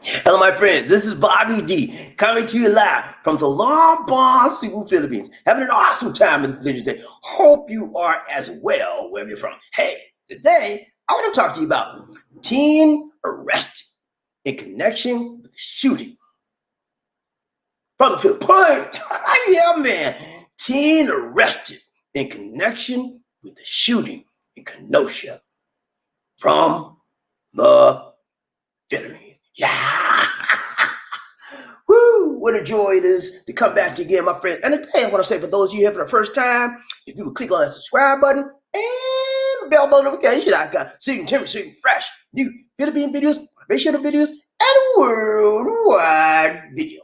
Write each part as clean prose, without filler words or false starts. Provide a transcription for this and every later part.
Hello, my friends. This is Bobby D coming to you live from the Lambon, Cebu, Philippines. Having an awesome time in the Philippines today. Hope you are as well wherever you're from. Hey, today I want to talk to you about teen arrested in connection with the shooting from the Philippines. Yeah, man. Teen arrested in connection with the shooting in Kenosha from the Philippines. Yeah. Woo! What a joy it is to come back to you again, my friends. And today I want to say for those of you here for the first time, if you would click on that subscribe button and the bell notification icon so you can see fresh new Philippine videos, motivational videos, and worldwide videos.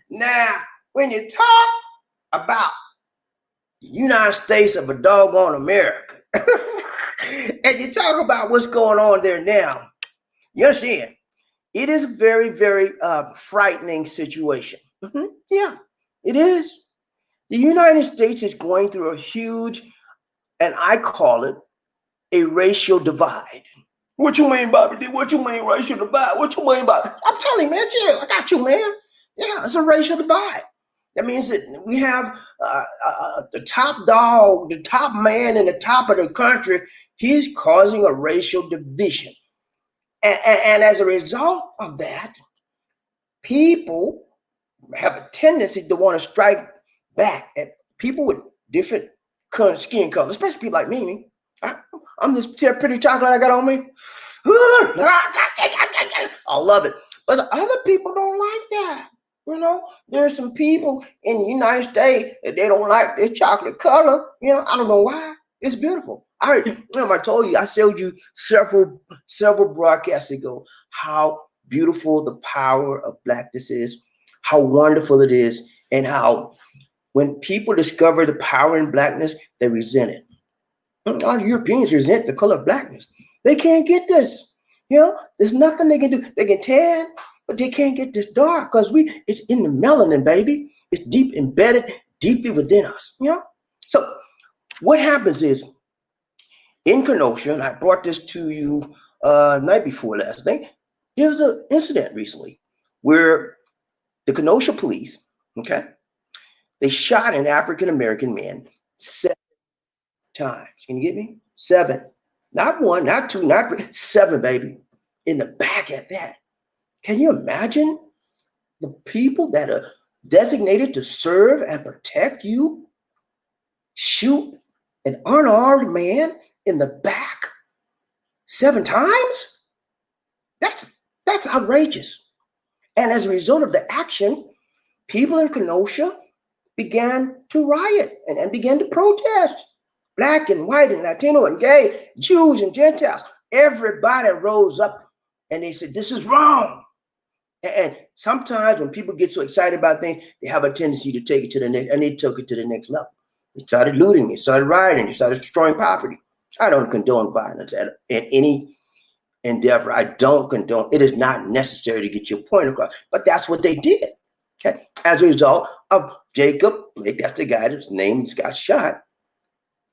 Now, when you talk about the United States of a doggone America, and you talk about what's going on there now, you understand? It is a very, very frightening situation. Yeah, it is. The United States is going through a huge, and I call it a racial divide. What you mean, Bobby? What you mean, racial divide? What you mean, Bobby? I'm telling you, man, chill. I got you, man. Yeah, it's a racial divide. That means that we have the top dog, the top man in the top of the country. He's causing a racial division. And as a result of that, people have a tendency to want to strike back at people with different skin colors, especially people like me. I'm this pretty chocolate I got on me. I love it. But other people don't like that. You know, there's some people in the United States that they don't like this chocolate color. You know, I don't know why. It's beautiful. I told you, I showed you several broadcasts ago how beautiful the power of blackness is, how wonderful it is, and how when people discover the power in blackness, they resent it. A lot of Europeans resent the color of blackness. They can't get this. You know, there's nothing they can do. They can tan, but they can't get this dark because it's in the melanin, baby. It's deep embedded deeply within us. You know? So what happens is in Kenosha, and I brought this to you night before last, I think, there was an incident recently where the Kenosha police, okay, they shot an African American man 7 times. Can you get me? 7. Not 1, not 2, not 3, 7, baby. In the back at that. Can you imagine the people that are designated to serve and protect you shoot an unarmed man in the back 7 times? That's outrageous. And as a result of the action, people in Kenosha began to riot and began to protest. Black and white and Latino and gay, Jews and Gentiles, everybody rose up and they said, this is wrong. And sometimes when people get so excited about things, they have a tendency to take it to the next, and they took it to the next level. They started looting, they started rioting, they started destroying property. I don't condone violence in any endeavor. I don't condone. It is not necessary to get your point across, but that's what they did. Okay, as a result of Jacob Blake, that's the guy whose name got shot.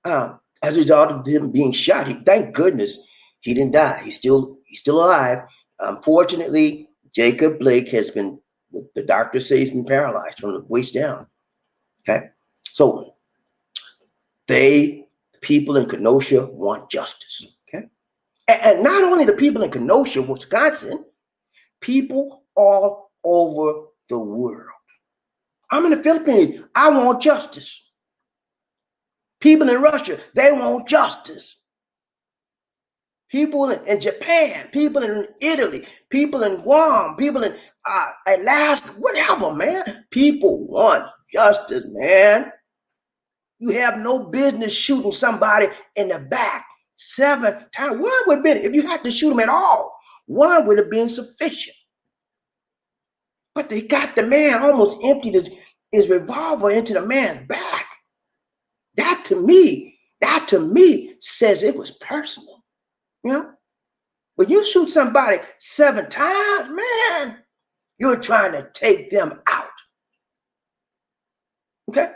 As a result of him being shot, thank goodness he didn't die. He's still alive. Unfortunately, Jacob Blake has been, the doctor says he's been paralyzed from the waist down. Okay, so people in Kenosha want justice. Okay, and not only the people in Kenosha, Wisconsin, people all over the world. I'm in the Philippines. I want justice. People in Russia, they want justice. People in Japan, people in Italy, people in Guam, people in Alaska, whatever, man. People want justice, man. You have no business shooting somebody in the back 7 times. One would have been, if you had to shoot him at all, one would have been sufficient. But they got the man almost emptied his revolver into the man's back. That to me says it was personal. You know, when you shoot somebody 7 times, man, you're trying to take them out. Okay,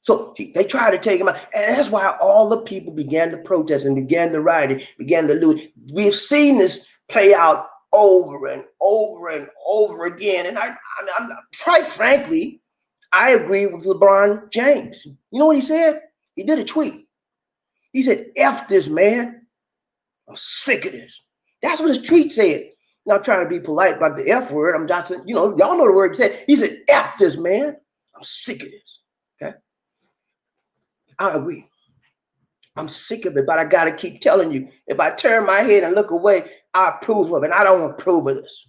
so they tried to take him out, and that's why all the people began to protest and began to riot, began to loot. We've seen this play out over and over and over again. And I'm quite frankly, I agree with LeBron James. You know what he said? He did a tweet. He said, F this, man. I'm sick of this. That's what his tweet said. Not trying to be polite about the F word. I'm not saying, y'all know the word he said. He said, F this, man. I'm sick of this. Okay? I agree. I'm sick of it, but I got to keep telling you, if I turn my head and look away, I approve of it. And I don't approve of this.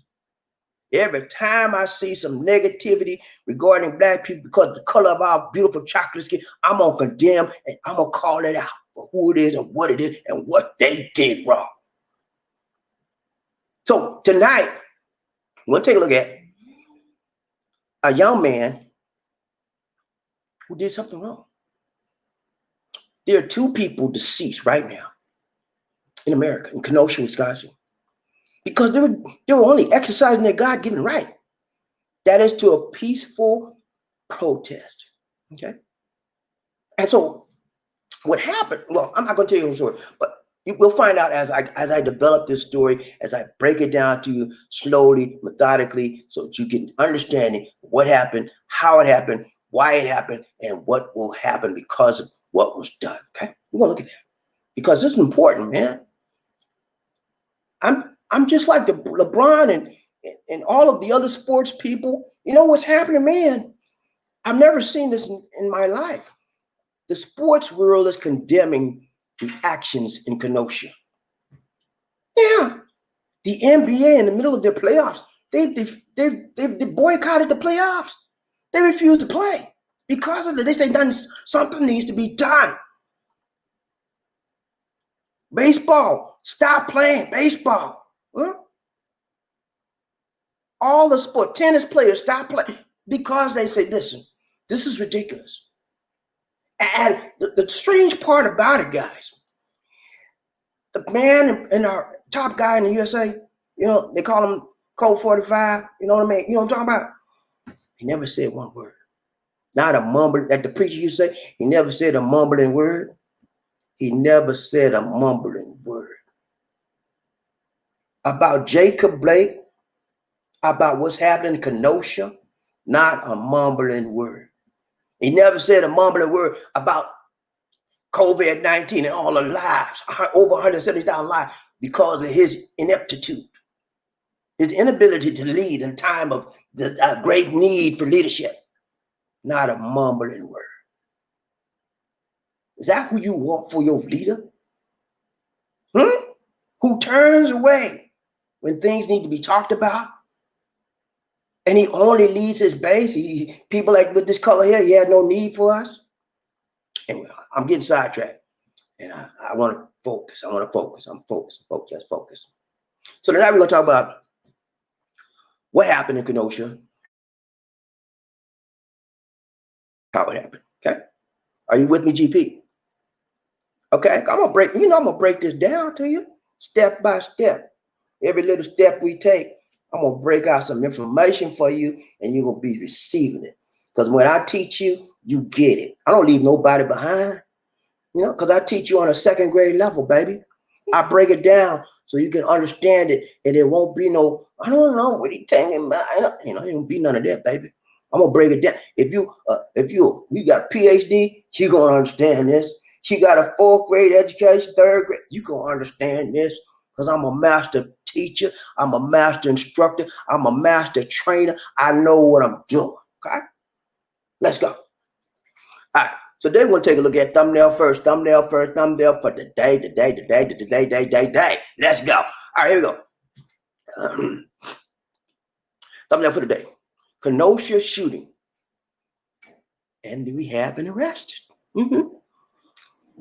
Every time I see some negativity regarding black people because of the color of our beautiful chocolate skin, I'm going to condemn and I'm going to call it out for who it is and what it is and what they did wrong. So tonight, we'll take a look at a young man who did something wrong. There are 2 people deceased right now in America, in Kenosha, Wisconsin, because they were only exercising their God-given right. That is to a peaceful protest. Okay? And so what happened, well, I'm not going to tell you the story, but we'll find out as I develop this story, as I break it down to you slowly, methodically, so that you can understand what happened, how it happened, why it happened, and what will happen because of what was done. Okay? We're going to look at that because this is important, man. I'm just like the LeBron and all of the other sports people. You know what's happening, man? I've never seen this in my life. The sports world is condemning the actions in Kenosha. Yeah, the NBA in the middle of their playoffs, they boycotted the playoffs. They refused to play because of that. They say something needs to be done. Baseball, stop playing baseball. Huh? All the sport, tennis players stop playing because they say, listen, this is ridiculous. And the strange part about it, guys, the man and our top guy in the USA, they call him Code 45, you know what I mean? You know what I'm talking about? He never said one word. Not a mumble, like the preacher used to say, he never said a mumbling word. He never said a mumbling word. About Jacob Blake, about what's happening in Kenosha, not a mumbling word. He never said a mumbling word about COVID-19 and all the lives, over 170,000 lives, because of his ineptitude, his inability to lead in time of the great need for leadership. Not a mumbling word. Is that who you want for your leader? Who turns away when things need to be talked about? And he only leads his base. People like with this color here, he had no need for us. Anyway, I'm getting sidetracked. And I want to focus. I'm focused. Let's focus. So tonight we're going to talk about what happened in Kenosha. How it happened. Okay. Are you with me, GP? Okay. I'm gonna break this down to you step by step. Every little step we take, I'm gonna break out some information for you, and you're gonna be receiving it. Because when I teach you, you get it. I don't leave nobody behind, because I teach you on a 2nd grade level, baby. I break it down so you can understand it, and it won't be no, I don't know what he telling me. It won't be none of that, baby. I'm gonna break it down. If you got a PhD, you gonna understand this. She got a 4th grade education, 3rd grade, you gonna understand this. Because I'm a master teacher, I'm a master instructor, I'm a master trainer. I know what I'm doing. Okay, let's go. All right. So today we're going to take a look at thumbnail first for the day. Let's go. All right, here we go. Thumbnail for the day. Kenosha shooting. And we have an arrest.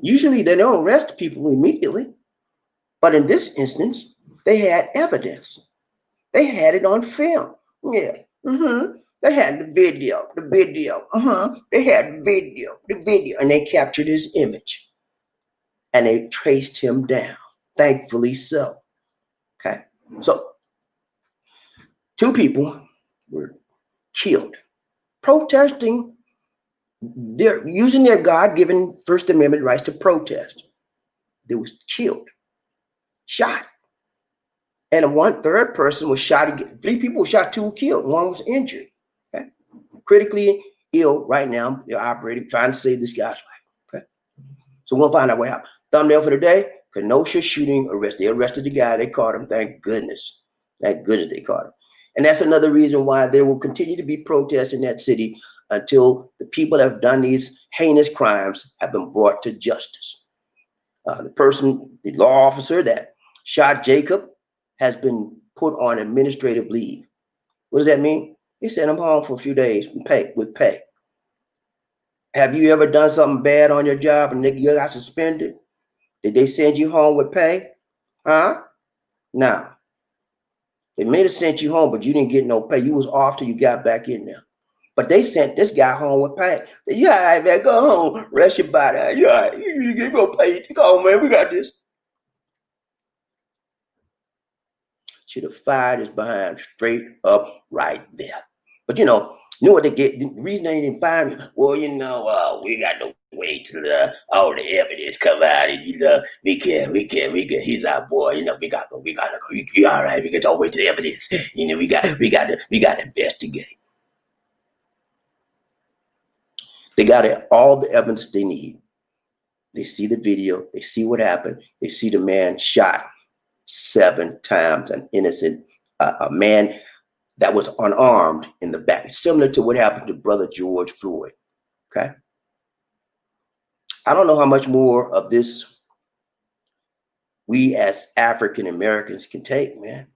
Usually they don't arrest people immediately. But in this instance, they had evidence. They had it on film. Yeah. They had the video. They had the video, and they captured his image. And they traced him down. Thankfully so. Okay. So 2 people were killed protesting. They're using their God-given First Amendment rights to protest. They was killed, shot And one third person was shot. 3 people were shot, 2 were killed, 1 was injured. Okay, critically ill right now. They're operating, trying to save this guy's life. Okay, so we'll find out what happened. Thumbnail for the day: Kenosha shooting arrest. They arrested the guy. They caught him. Thank goodness. Thank goodness they caught him. And that's another reason why there will continue to be protests in that city until the people that have done these heinous crimes have been brought to justice. The law officer that shot Jacob, has been put on administrative leave. What does that mean? They sent him home for a few days with pay. Have you ever done something bad on your job and you got suspended? Did they send you home with pay? Huh? No. They may have sent you home, but you didn't get no pay. You was off till you got back in there. But they sent this guy home with pay. Said, "You all right, man, go home, rest your body. You all right, you get no pay. Go home, man, we got this." Should have fired his behind straight up right there. But you know what they get? The reason they didn't fire me, well, we got to wait till all the evidence come out, and we can. He's our boy. We got all right. We get to wait till the evidence. We got to investigate. They got all the evidence they need. They see the video. They see what happened. They see the man shot 7 times, an innocent a man that was unarmed in the back, similar to what happened to brother George Floyd. Okay. I don't know how much more of this we as African Americans can take, man.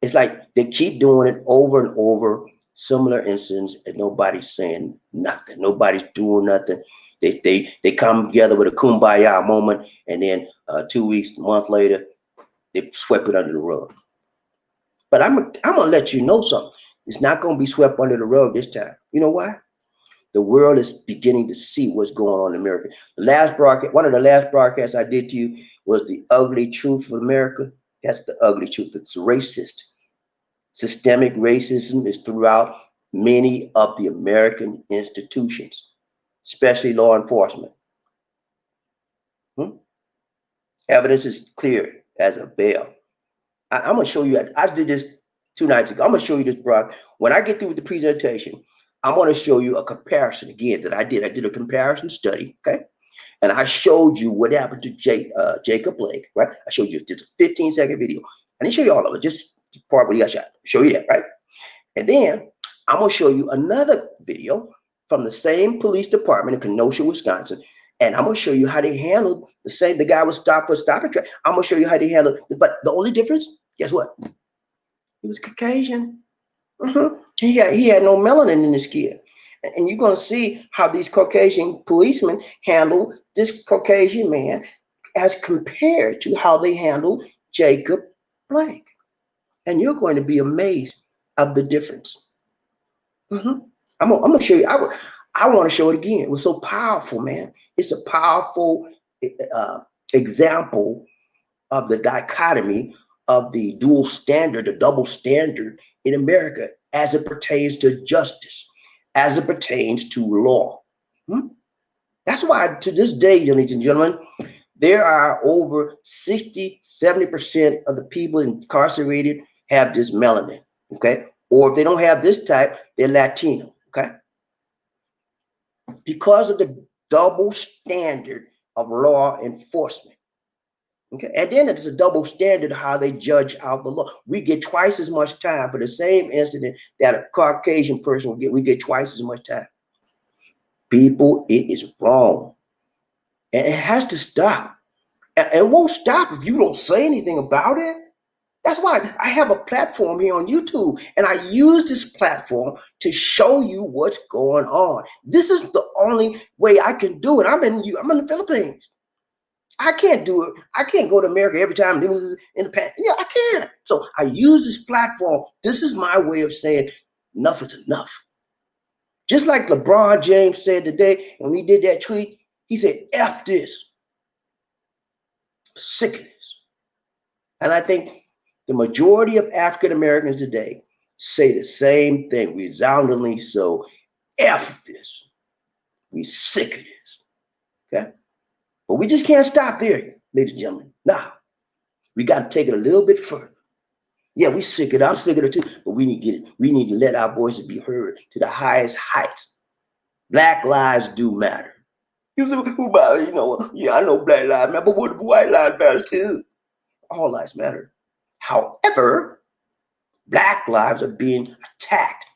It's like they keep doing it over and over, similar incidents, and nobody's saying nothing. Nobody's doing nothing. They come together with a kumbaya moment, and then 2 weeks, a month later, they swept it under the rug. But I'm gonna let you know something. It's not gonna be swept under the rug this time. You know why? The world is beginning to see what's going on in America. One of the last broadcasts I did to you was the ugly truth of America. That's the ugly truth. It's racist. Systemic racism is throughout many of the American institutions, especially law enforcement. Evidence is clear as a bell. I'm going to show you. I did this 2 nights ago. I'm going to show you this, Brock. When I get through with the presentation, I'm going to show you a comparison again that I did. I did a comparison study, okay? And I showed you what happened to Jacob Blake, right? I showed you this 15-second video. I didn't show you all of it, just the part where he got shot. Show you that, right? And then I'm going to show you another video from the same police department in Kenosha, Wisconsin. And I'm going to show you how they handled the guy was stopped for stopping traffic. I'm going to show you how they handled it. But the only difference, guess what? He was Caucasian. He had no melanin in his skin. And you're going to see how these Caucasian policemen handle this Caucasian man as compared to how they handled Jacob Blake. And you're going to be amazed of the difference. I'm going to show you. I want to show it again. It was so powerful, man. It's a powerful example of the dichotomy of the dual standard, the double standard in America as it pertains to justice, as it pertains to law. That's why to this day, ladies and gentlemen, there are over 60-70% of the people incarcerated have this melanin, okay? Or if they don't have this type, they're Latino, okay? Because of the double standard of law enforcement. Okay, and then it's a double standard how they judge out the law. We get twice as much time for the same incident that a Caucasian person will get. We get twice as much time. People, it is wrong. And it has to stop. And it won't stop if you don't say anything about it. That's why I have a platform here on YouTube, and I use this platform to show you what's going on. This is the only way I can do it. I'm in the Philippines. I can't do it. I can't go to America every time in the past. Yeah, I can't. So I use this platform. This is my way of saying enough is enough. Just like LeBron James said today when he did that tweet, he said, F this. Sick of this. And I think the majority of African Americans today say the same thing, resoundingly so. F this. We sick of this. Okay? But we just can't stop there, ladies and gentlemen. Nah. We got to take it a little bit further. Yeah, we sick of it. I'm sick of it too. But we need to get it. We need to let our voices be heard to the highest heights. Black lives do matter. You say, who about, you know, yeah, I know black lives matter, but what if white lives matter too? All lives matter. However, black lives are being attacked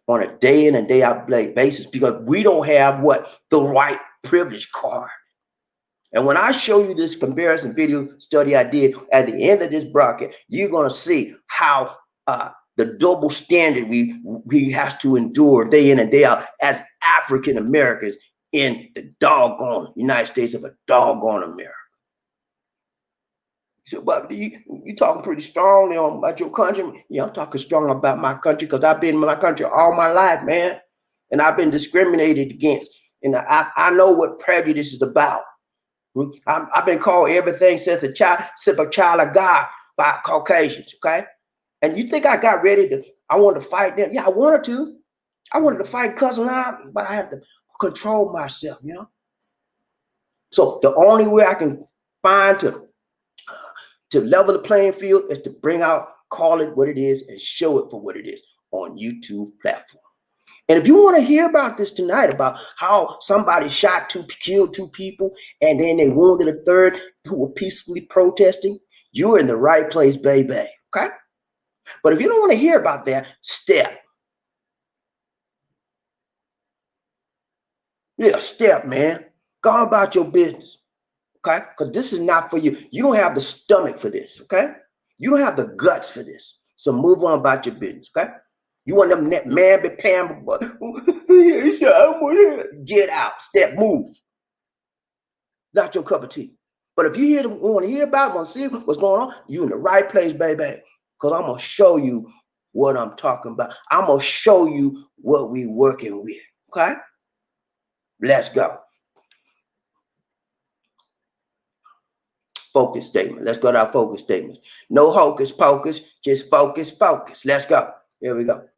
on a day in and day out basis because we don't have what? The white privilege card. And when I show you this comparison video study I did at the end of this broadcast, you're going to see how the double standard we have to endure day in and day out as African Americans in the doggone United States of a doggone America. So, but you talking pretty strongly about your country. Yeah, I'm talking strong about my country because I've been in my country all my life, man. And I've been discriminated against. And I know what prejudice is about. I've been called everything since a child of God by Caucasians, okay? And you think I got ready to, I wanted to fight them? Yeah, I wanted to. I wanted to fight cussing out, but I have to control myself, you know? So the only way I can find to level the playing field is to bring out, call it what it is, and show it for what it is on YouTube platform. And if you want to hear about this tonight, about how somebody killed two people, and then they wounded a third who were peacefully protesting, you're in the right place, baby. Okay? But if you don't want to hear about that, step. Yeah, step, man. Go about your business. Okay? Because this is not for you. You don't have the stomach for this. Okay? You don't have the guts for this. So move on about your business. Okay? You want them man be playing, get out, step, move. Not your cup of tea. But if you want to hear about it, want to see what's going on, you're in the right place, baby. Because I'm going to show you what I'm talking about. I'm going to show you what we're working with. Okay? Let's go. Focus statement. Let's go to our focus statement. No hocus pocus, just focus, focus. Let's go. Here we go.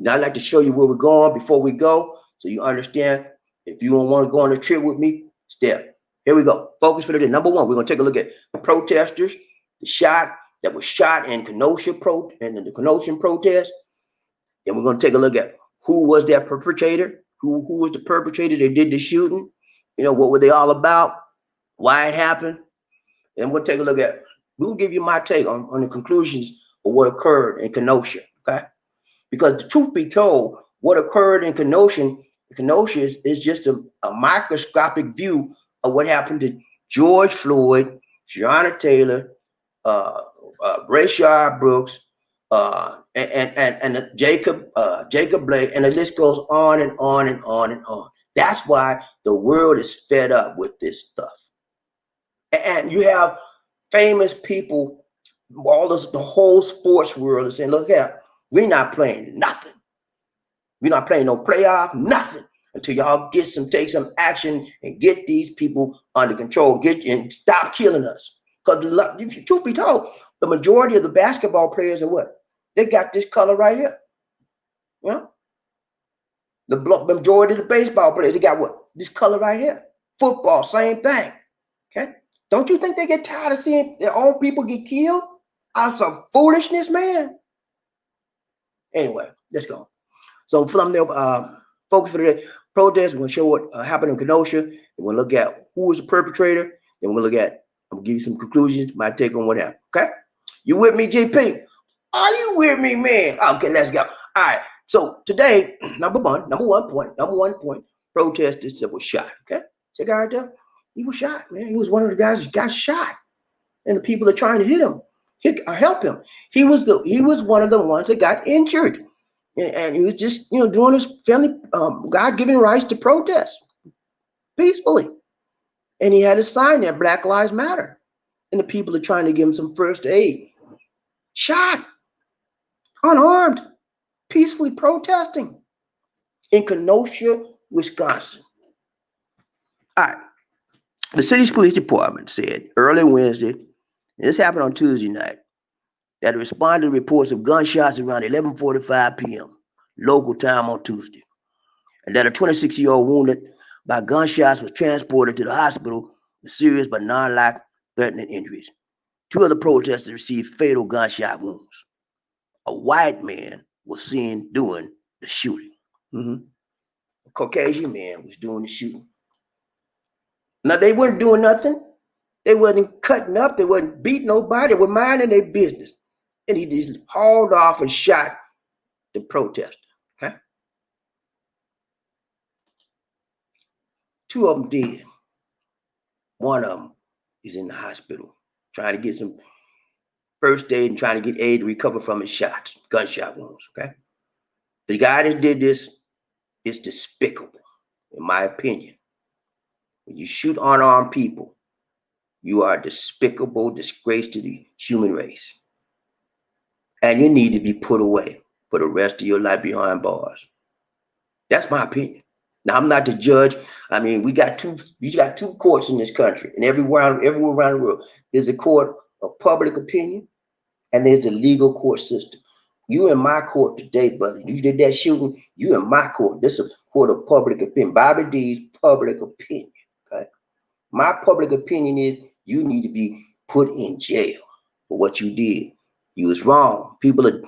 Now I'd like to show you where we're going before we go, so you understand. If you don't want to go on a trip with me, step. Here we go. Focus for the day. Number one, we're going to take a look at the protesters, the shot that was shot in Kenosha and the Kenosha protest. Then we're going to take a look at who was that perpetrator, who was the perpetrator that did the shooting. You know, what were they all about? Why it happened? And we'll take a look at, we'll give you my take on the conclusions of what occurred in Kenosha, okay? Because the truth be told, what occurred in Kenosha is just a microscopic view of what happened to George Floyd, Breonna Taylor, Rayshard Brooks, and Jacob Blake, and the list goes on and on and on and on. That's why the world is fed up with this stuff. And you have famous people, the whole sports world is saying, look here, we're not playing nothing. We're not playing no playoff, nothing, until y'all take some action and get these people under control, and stop killing us. Because if you truth be told, the majority of the basketball players are what? They got this color right here. You know? The majority of the baseball players, they got what? This color right here. Football, same thing. Okay? Don't you think they get tired of seeing their own people get killed out of some foolishness, man? Anyway, let's go. So from there, focus for the protest. We're going to show what happened in Kenosha. And we'll look at who was the perpetrator. Then we'll look at, I'm going to give you some conclusions, my take on what happened. Okay? You with me, GP? Are you with me, man? Okay, let's go. All right. So today, number one point, protesters that was shot. Okay? Check out right there. He was shot, man. He was one of the guys that got shot. And the people are trying to hit him, help him. He was one of the ones that got injured. And he was just, doing his family, God-given rights to protest peacefully. And he had a sign there, Black Lives Matter. And the people are trying to give him some first aid. Shot, unarmed, peacefully protesting in Kenosha, Wisconsin. All right. The city's police department said early Wednesday, and this happened on Tuesday night, that it responded to reports of gunshots around 11:45 p.m. local time on Tuesday, and that a 26-year-old wounded by gunshots was transported to the hospital with serious but non-life-threatening injuries. 2 other protesters received fatal gunshot wounds. A white man was seen doing the shooting. A Caucasian man was doing the shooting. Now, they weren't doing nothing. They wasn't cutting up. They wasn't beating nobody. They were minding their business. And he just hauled off and shot the protester. Okay? 2 of them dead. 1 of them is in the hospital trying to get some first aid and trying to get aid to recover from his shots, gunshot wounds. Okay? The guy that did this is despicable, in my opinion. When you shoot unarmed people, you are a despicable disgrace to the human race. And you need to be put away for the rest of your life behind bars. That's my opinion. Now, I'm not the judge. I mean, we got two courts in this country, and everywhere around the world, there's a court of public opinion, and there's the legal court system. You in my court today, brother. You did that shooting, you in my court. This is a court of public opinion. Bobby D's public opinion. Okay. My public opinion is you need to be put in jail for what you did. You was wrong. People are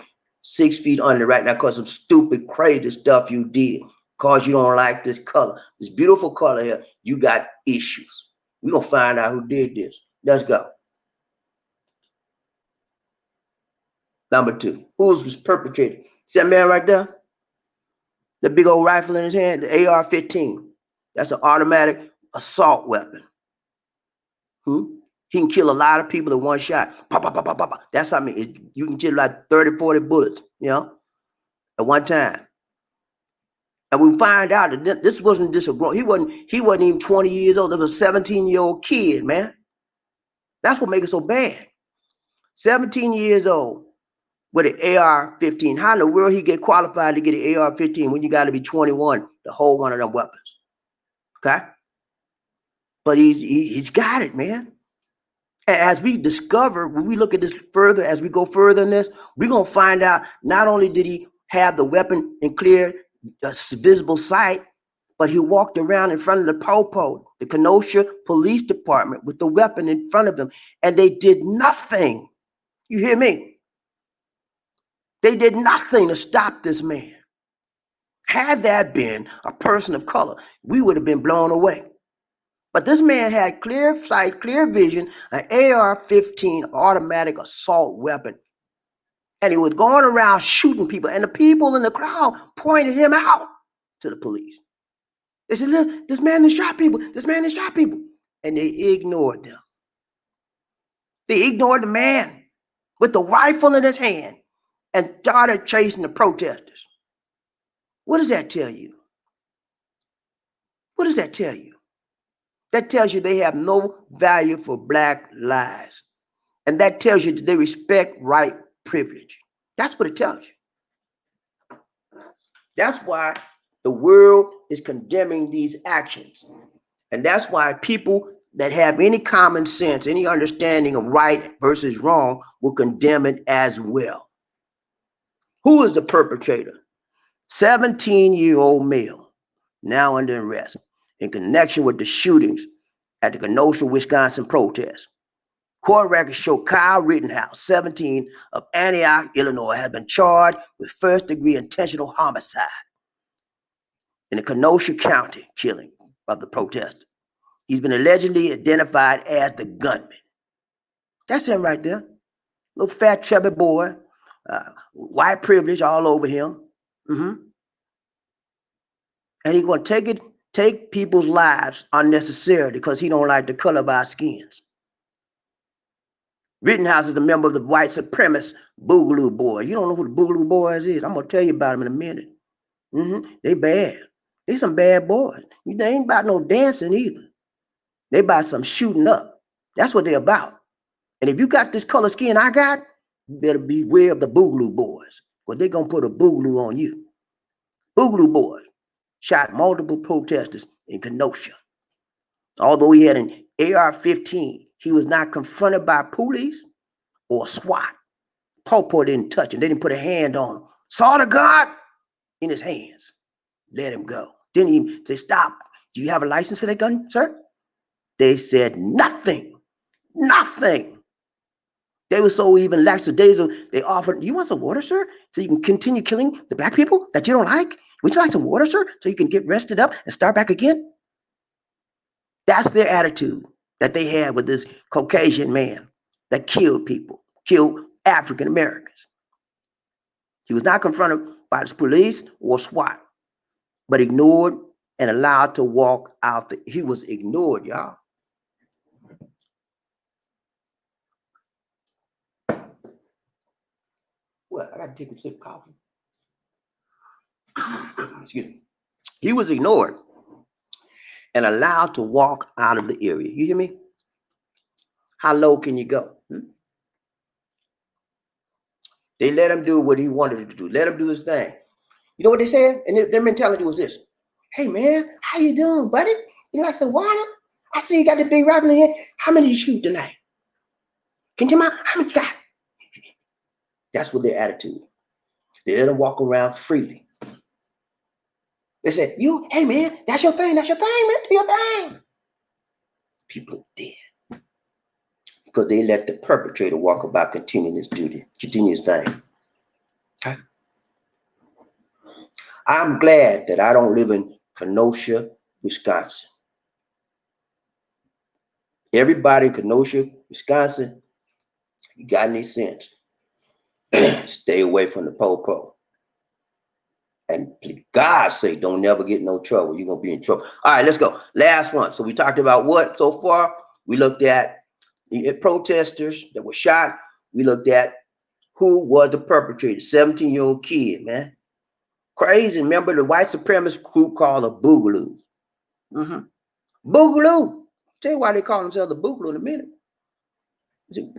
6 feet under right now because of stupid, crazy stuff you did. Because you don't like this color, this beautiful color here, you got issues. We're going to find out who did this. Let's go. Number 2, who was perpetrated? See that man right there? The big old rifle in his hand, the AR-15. That's an automatic assault weapon. He can kill a lot of people in one shot. Pop, pop, pop, pop, pop. That's how I mean. You can kill like 30, 40 bullets, at one time. And we find out that this wasn't just a grown. He wasn't even 20 years old. There was a 17-year-old kid, man. That's what makes it so bad. 17 years old with an AR-15. How in the world he get qualified to get an AR-15 when you got to be 21 to hold one of them weapons? Okay, but he's got it, man. And as we discover, when we look at this further, as we go further in this, we're gonna find out not only did he have the weapon in clear, visible sight, but he walked around in front of the popo, the Kenosha Police Department, with the weapon in front of him, and they did nothing. You hear me? They did nothing to stop this man. Had that been a person of color, we would have been blown away. But this man had clear sight, clear vision, an AR-15 automatic assault weapon. And he was going around shooting people. And the people in the crowd pointed him out to the police. They said, look, this man has shot people. This man has shot people. And they ignored them. They ignored the man with the rifle in his hand and started chasing the protesters. What does that tell you? What does that tell you? That tells you they have no value for Black lives. And that tells you that they respect white privilege. That's what it tells you. That's why the world is condemning these actions. And that's why people that have any common sense, any understanding of right versus wrong, will condemn it as well. Who is the perpetrator? 17-year-old male, now under arrest in connection with the shootings at the Kneosha, Wisconsin protest. Court records show Kyle Rittenhouse, 17, of Antioch, Illinois, has been charged with first-degree intentional homicide in the Kenosha County killing of the protester. He's been allegedly identified as the gunman. That's him right there. Little fat, chubby boy, white privilege all over him. And he's going to take people's lives unnecessarily because he don't like the color of our skins. Rittenhouse is a member of the white supremacist BoogalooBoys. You don't know who the BoogalooBoys is? I'm going to tell you about them in a minute. They bad. They some bad boys. They ain't about no dancing either. They about some shooting up. That's what they about. And if you got this color skin I got, you better beware of the BoogalooBoys, because they're going to put a boogaloo on you. BoogalooBoys shot multiple protesters in Kenosha. Although he had an AR-15, he was not confronted by police or SWAT. Popo didn't touch him. They didn't put a hand on him. Saw the gun in his hands. Let him go. Didn't even say, stop. Do you have a license for that gun, sir? They said nothing. Nothing. They were so even lackadaisical. They offered, you want some water, sir? So you can continue killing the black people that you don't like? Would you like some water, sir? So you can get rested up and start back again? That's their attitude that they had with this Caucasian man that killed people, killed African Americans. He was not confronted by the police or SWAT, but ignored and allowed to walk out. He was ignored, y'all. Well, I got to take a sip of coffee. Excuse me. He was ignored and allowed to walk out of the area. You hear me? How low can you go? They let him do what he wanted to do. Let him do his thing. You know what they said? And their mentality was this. Hey, man, how you doing, buddy? You like some water? I see you got the big rifle in here. How many did you shoot tonight? Can you tell me how many you got? That's what their attitude. They let him walk around freely. They said, hey, man, that's your thing. That's your thing, man. Do your thing. People are dead. Because they let the perpetrator walk about continuing his duty, continue his thing. Okay? I'm glad that I don't live in Kenosha, Wisconsin. Everybody in Kenosha, Wisconsin, you got any sense? Stay away from the po-po. And for God's sake, don't never get in no trouble. You're going to be in trouble. All right, let's go. Last one. So we talked about what so far? We looked at the protesters that were shot. We looked at who was the perpetrator, 17-year-old kid, man. Crazy. Remember the white supremacist group called the Boogaloos. Boogaloo. Tell you why they call themselves the Boogaloo in a minute.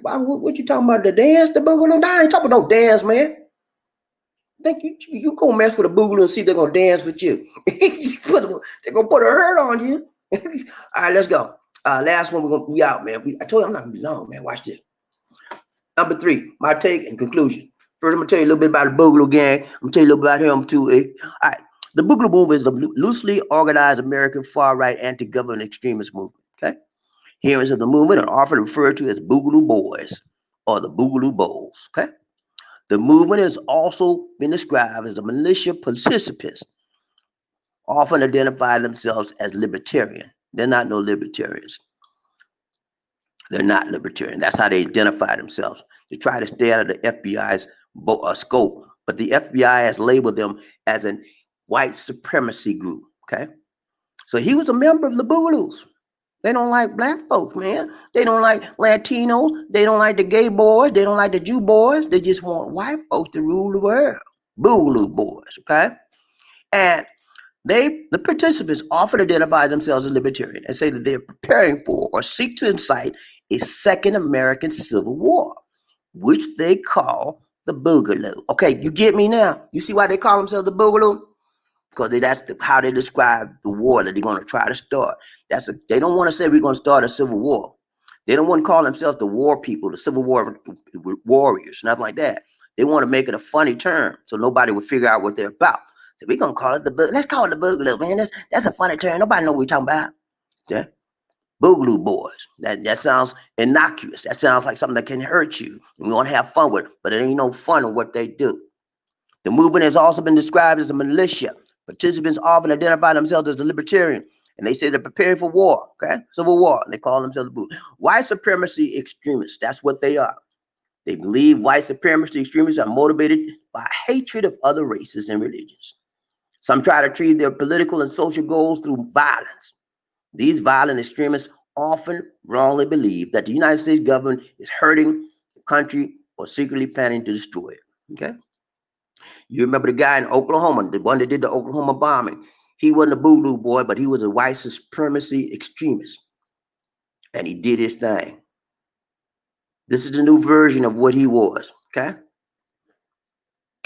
What you talking about? The dance, the Boogaloo? Nah, I ain't talking about no dance, man. Think you gonna mess with a Boogaloo and see if they're gonna dance with you. They're gonna put a hurt on you. All right, let's go. Last one, we're gonna be out, man. I told you I'm not gonna be long, man. Watch this. Number 3, my take and conclusion. First, I'm gonna tell you a little bit about the Boogaloo gang. I'm gonna tell you a little bit about him too. All right, the Boogaloo movement is a loosely organized American far-right anti-government extremist movement. Okay, hearings of the movement are often referred to as BoogalooBoys or the BoogalooBoys. Okay, the movement has also been described as the militia participants, often identify themselves as libertarian. They're not no libertarians. They're not libertarian. That's how they identify themselves. They try to stay out of the FBI's scope, but the FBI has labeled them as a white supremacy group. Okay, so he was a member of the Boogaloos. They don't like black folks, man. They don't like Latinos. They don't like the gay boys. They don't like the Jew boys. They just want white folks to rule the world. Boogaloo boys, okay? And the participants often identify themselves as libertarian and say that they're preparing for or seek to incite a second American Civil War, which they call the Boogaloo. Okay, you get me now? You see why they call themselves the Boogaloo? Because that's how they describe the war that they're going to try to start. They don't want to say we're going to start a civil war. They don't want to call themselves the war people, the Civil War warriors, nothing like that. They want to make it a funny term so nobody will figure out what they're about. So we're going to call it let's call it the Boogaloo, man. That's a funny term. Nobody know what we're talking about. Yeah? Boogaloo boys. That sounds innocuous. That sounds like something that can hurt you. And we want to have fun with it, but it ain't no fun in what they do. The movement has also been described as a militia. Participants often identify themselves as a libertarian, and they say they're preparing for war, okay? Civil war, and they call themselves the Boogaloos. White supremacy extremists, that's what they are. They believe white supremacy extremists are motivated by hatred of other races and religions. Some try to achieve their political and social goals through violence. These violent extremists often wrongly believe that the United States government is hurting the country or secretly planning to destroy it, okay? You remember the guy in Oklahoma, the one that did the Oklahoma bombing. He wasn't a Boogaloo boy, but he was a white supremacy extremist. And he did his thing. This is the new version of what he was, okay?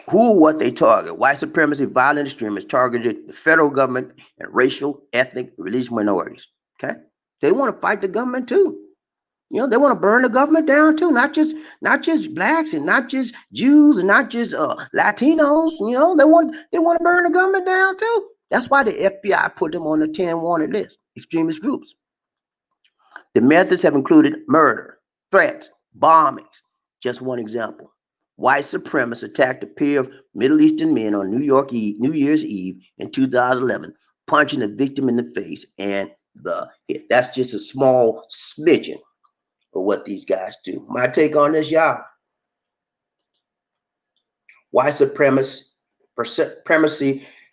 Who or what they target? White supremacy, violent extremists targeted the federal government and racial, ethnic, religious minorities, okay? They want to fight the government too. You know, they want to burn the government down too, not just blacks and not just Jews and not just Latinos. You know, they want to burn the government down too. That's why the FBI put them on the 10 wanted list, extremist groups. The methods have included murder, threats, bombings, Just one example. White supremacists attacked a pair of Middle Eastern men on New Year's Eve in 2011, punching the victim in the face. And that's just a small smidgen of what these guys do. My take on this, y'all. White supremacy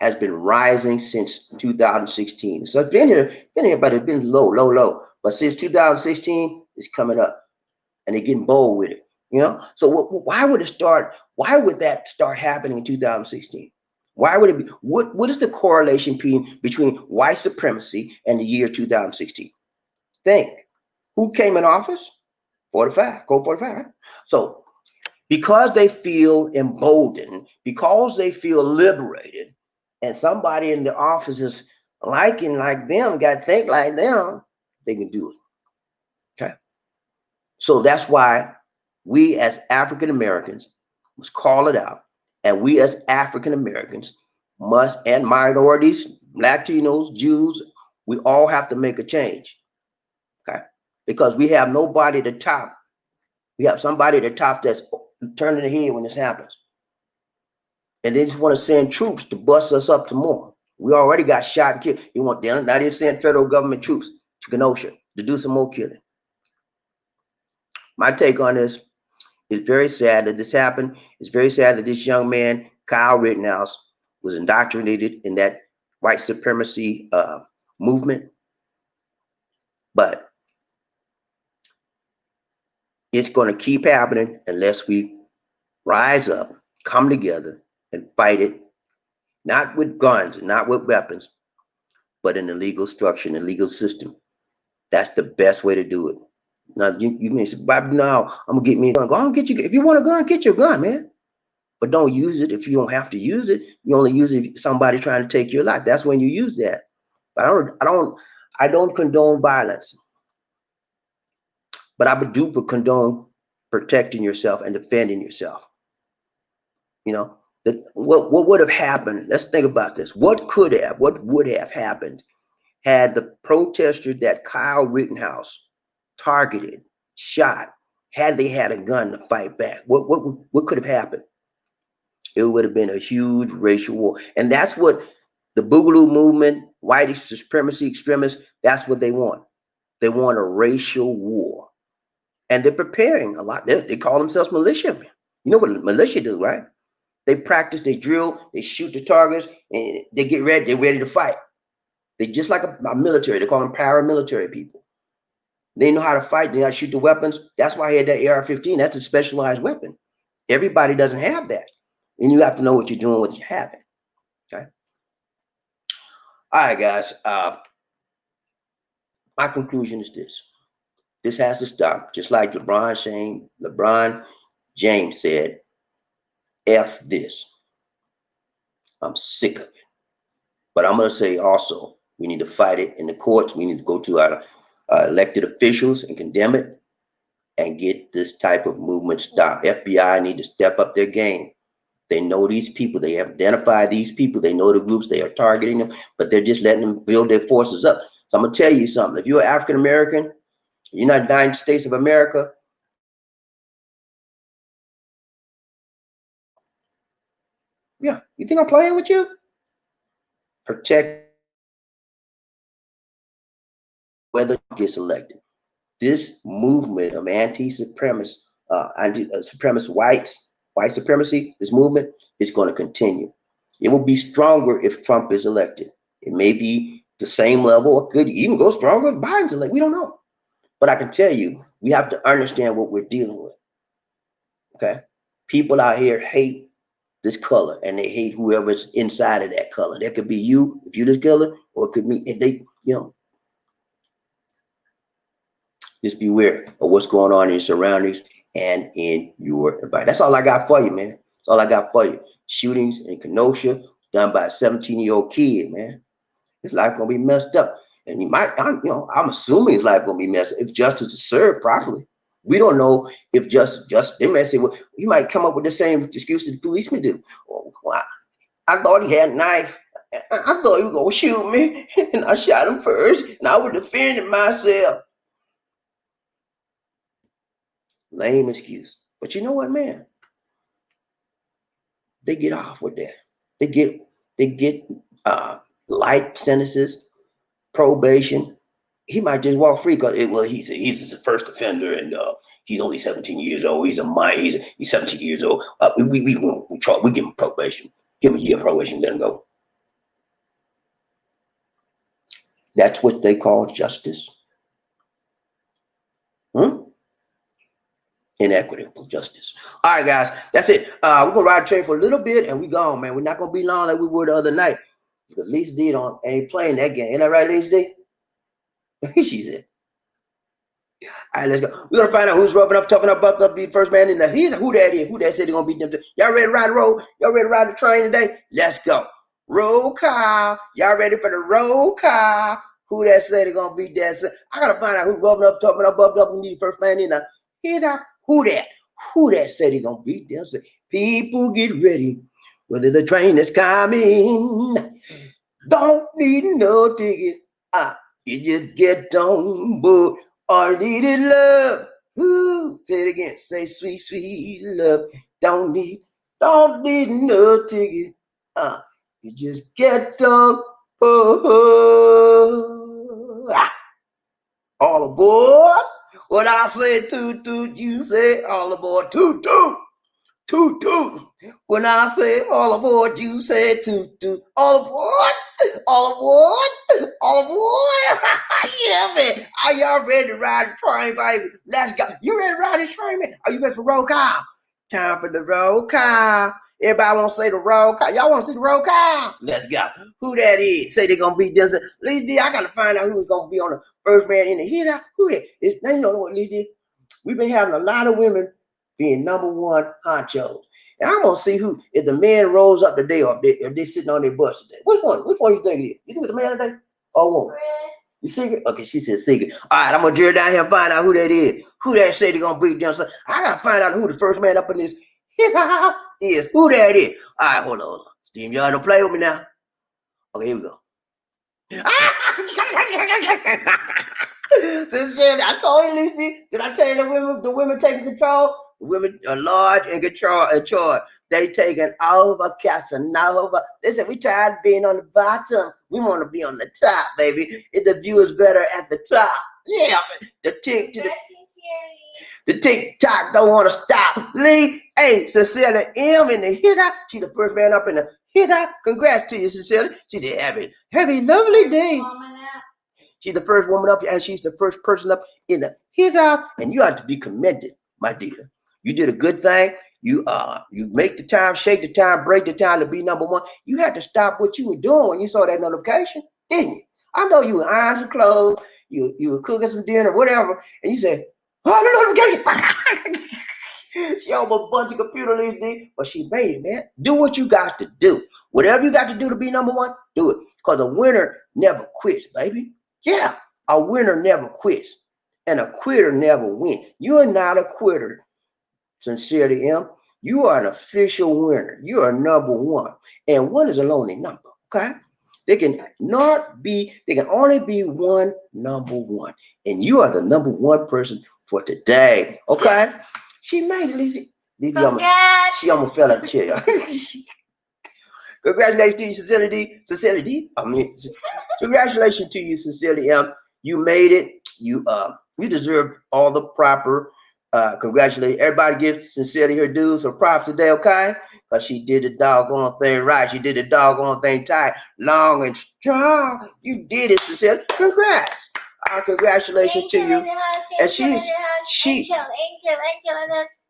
has been rising since 2016. So it's been here, but it's been low. But since 2016, it's coming up, and they're getting bold with it. So why would it start? Why would that start happening in 2016? Why would it be? What is the correlation between white supremacy and the year 2016? Think. Who came in office? 45. Code 45. Right? So because they feel emboldened, because they feel liberated, and somebody in the office is liking like them, got to think like them, they can do it. Okay. So that's why we as African Americans must call it out. And we as African Americans must, and minorities, Latinos, Jews, we all have to make a change. Okay. Because we have nobody at the top. We have somebody at the top that's turning the head when this happens. And they just want to send troops to bust us up to more. We already got shot and killed. Now they send federal government troops to Kenosha to do some more killing. My take on this, it's very sad that this happened. It's very sad that this young man, Kyle Rittenhouse, was indoctrinated in that white supremacy movement. But it's going to keep happening unless we rise up, come together, and fight it, not with guns, not with weapons, but in the legal structure, in the legal system. That's the best way to do it. Now, you may say, Bob, no, I'm going to get me a gun. Go on, get you. If you want a gun, get your gun, man. But don't use it if you don't have to use it. You only use it if somebody's trying to take your life. That's when you use that. But I don't condone violence. But I do condone protecting yourself and defending yourself. What would have happened? Let's think about this. What would have happened had the protesters that Kyle Rittenhouse targeted, shot, had they had a gun to fight back? What could have happened? It would have been a huge racial war. And that's what the Boogaloo movement, white supremacy extremists, that's what they want. They want a racial war. And they're preparing a lot. They call themselves militia. You know what militia do, right? They practice, they drill, they shoot the targets, and they get ready. They're ready to fight. They just like a military. They call them paramilitary people. They know how to fight. They know how to shoot the weapons. That's why I had that AR-15. That's a specialized weapon. Everybody doesn't have that. And you have to know what you're doing, what you're having. Okay. All right, guys. My conclusion is this. This has to stop. Just like LeBron James said, F this. I'm sick of it. But I'm going to say also, we need to fight it in the courts. We need to go to our elected officials and condemn it and get this type of movement stopped. FBI need to step up their game. They know these people. They have identified these people. They know the groups. They are targeting them, but they're just letting them build their forces up. So I'm going to tell you something. If you're African American, United States of America, yeah, you think I'm playing with you? Protect whether it gets elected. This movement of anti-supremacist, supremacist white supremacy, this movement is going to continue. It will be stronger if Trump is elected. It may be the same level, or could even go stronger if Biden's elected. We don't know. But I can tell you, we have to understand what we're dealing with. Okay? People out here hate this color, and they hate whoever's inside of that color. That could be you, if you're this color, or it could be if they, just beware of what's going on in your surroundings and in your environment. That's all I got for you, man. That's all I got for you. Shootings in Kenosha done by a 17-year-old kid, man. His life gonna be messed up. And I'm assuming his life gonna be messed up if justice is served properly. We don't know if just they may say, well, you might come up with the same excuse the policemen do. Well, I thought he had a knife. I thought he was gonna shoot me, and I shot him first, and I would defend myself. Lame excuse. But you know what, man? They get off with that. They get light sentences, probation. He might just walk free because he's a first offender and he's only 17 years old. He's a minor. He's 17 years old. We give him probation. Give him a year probation. Let him go. That's what they call justice. Inequitable justice. All right, guys, that's it. We're gonna ride the train for a little bit and we gone, man. We're not gonna be long like we were the other night because Lisa D ain't playing that game. Ain't that right, Lisa D? She said. All right, let's go. We're gonna find out who's roughing up, toughing up, buffed up, be the first man in the. He's who that is. Who that said they're gonna beat them? Y'all ready to ride the road? Y'all ready to ride the train today? Let's go. Roll call. Y'all ready for the roll call? Who that said they're gonna beat that? I gotta find out who's roughing up, toughing up, buffed up, and be the first man in the. He's out. Who that? Who that said he gonna beat them? Say, people get ready. Whether the train is coming, don't need no ticket. You just get on board. All needed love. Ooh, say it again. Say sweet, sweet love. Don't need no ticket. You just get on board. All aboard. What I say, toot toot, you say all aboard, toot toot, toot toot. When I say all aboard, you say toot toot, all aboard, all aboard, all aboard. Yeah, man. Are y'all ready to ride the train, baby? Let's go. You ready to ride the train, man? Are you ready for roll call? Time for the roll call. Everybody want to say the roll call. Y'all want to see the roll call? Let's go. Who that is? Say they're gonna be this. Lisa D, I gotta find out who's gonna be on the first man in the hit. Who that is? Now you know what, Lisa D? We've been having a lot of women being number one honchos. And I'm gonna see who if the man rolls up today or if they sitting on their bus today. Which one you think it is? You think it's the man today? Or woman? You secret? Okay, she said secret. All right, I'm gonna drill down here and find out who that is. Who that say they're gonna beat them. So I gotta find out who the first man up in his house is. Who that is? All right, hold on. Steve, y'all don't play with me now. Okay, here we go. Sincerely, I told you, Lisa. Did I tell you the women taking control? The women are large in control and charge. They taking over Casanova. They said we tired of being on the bottom. We want to be on the top, baby. If the view is better at the top. Yeah, the TikTok don't want to stop. Lee, hey, Cecilia M in the hitter. She the first man up in the hitter. Congrats to you, Cecilia. She said, happy, lovely day. She's the first woman up and she's the first person up in his house, and you have to be commended, my dear. You did a good thing. You make the time, shake the time, break the time to be number one. You had to stop what you were doing when you saw that notification, didn't you? I know you were ironing some clothes, you were cooking some dinner, whatever, and you said, "Oh, the notification!" She almost bumped the computer, Lisa, but she made it, man. Do what you got to do. Whatever you got to do to be number one, do it. Because a winner never quits, baby. Yeah, a winner never quits, and a quitter never wins. You are not a quitter, Sincerely M. You are an official winner. You are number one, and one is a lonely number. Okay, they can only be one number one, and you are the number one person for today. Okay, she made it, Lisa. She almost fell out of the chair. Congratulations to you, Sincerely. Congratulations to you, Sincerely M. You made it. You deserve all the proper congratulations. Everybody gives Sincerely her dues, her props today, okay? Because she did the doggone thing right. She did the doggone thing tight, long and strong. You did it, Sincerely. Congrats. Congratulations to you. And she.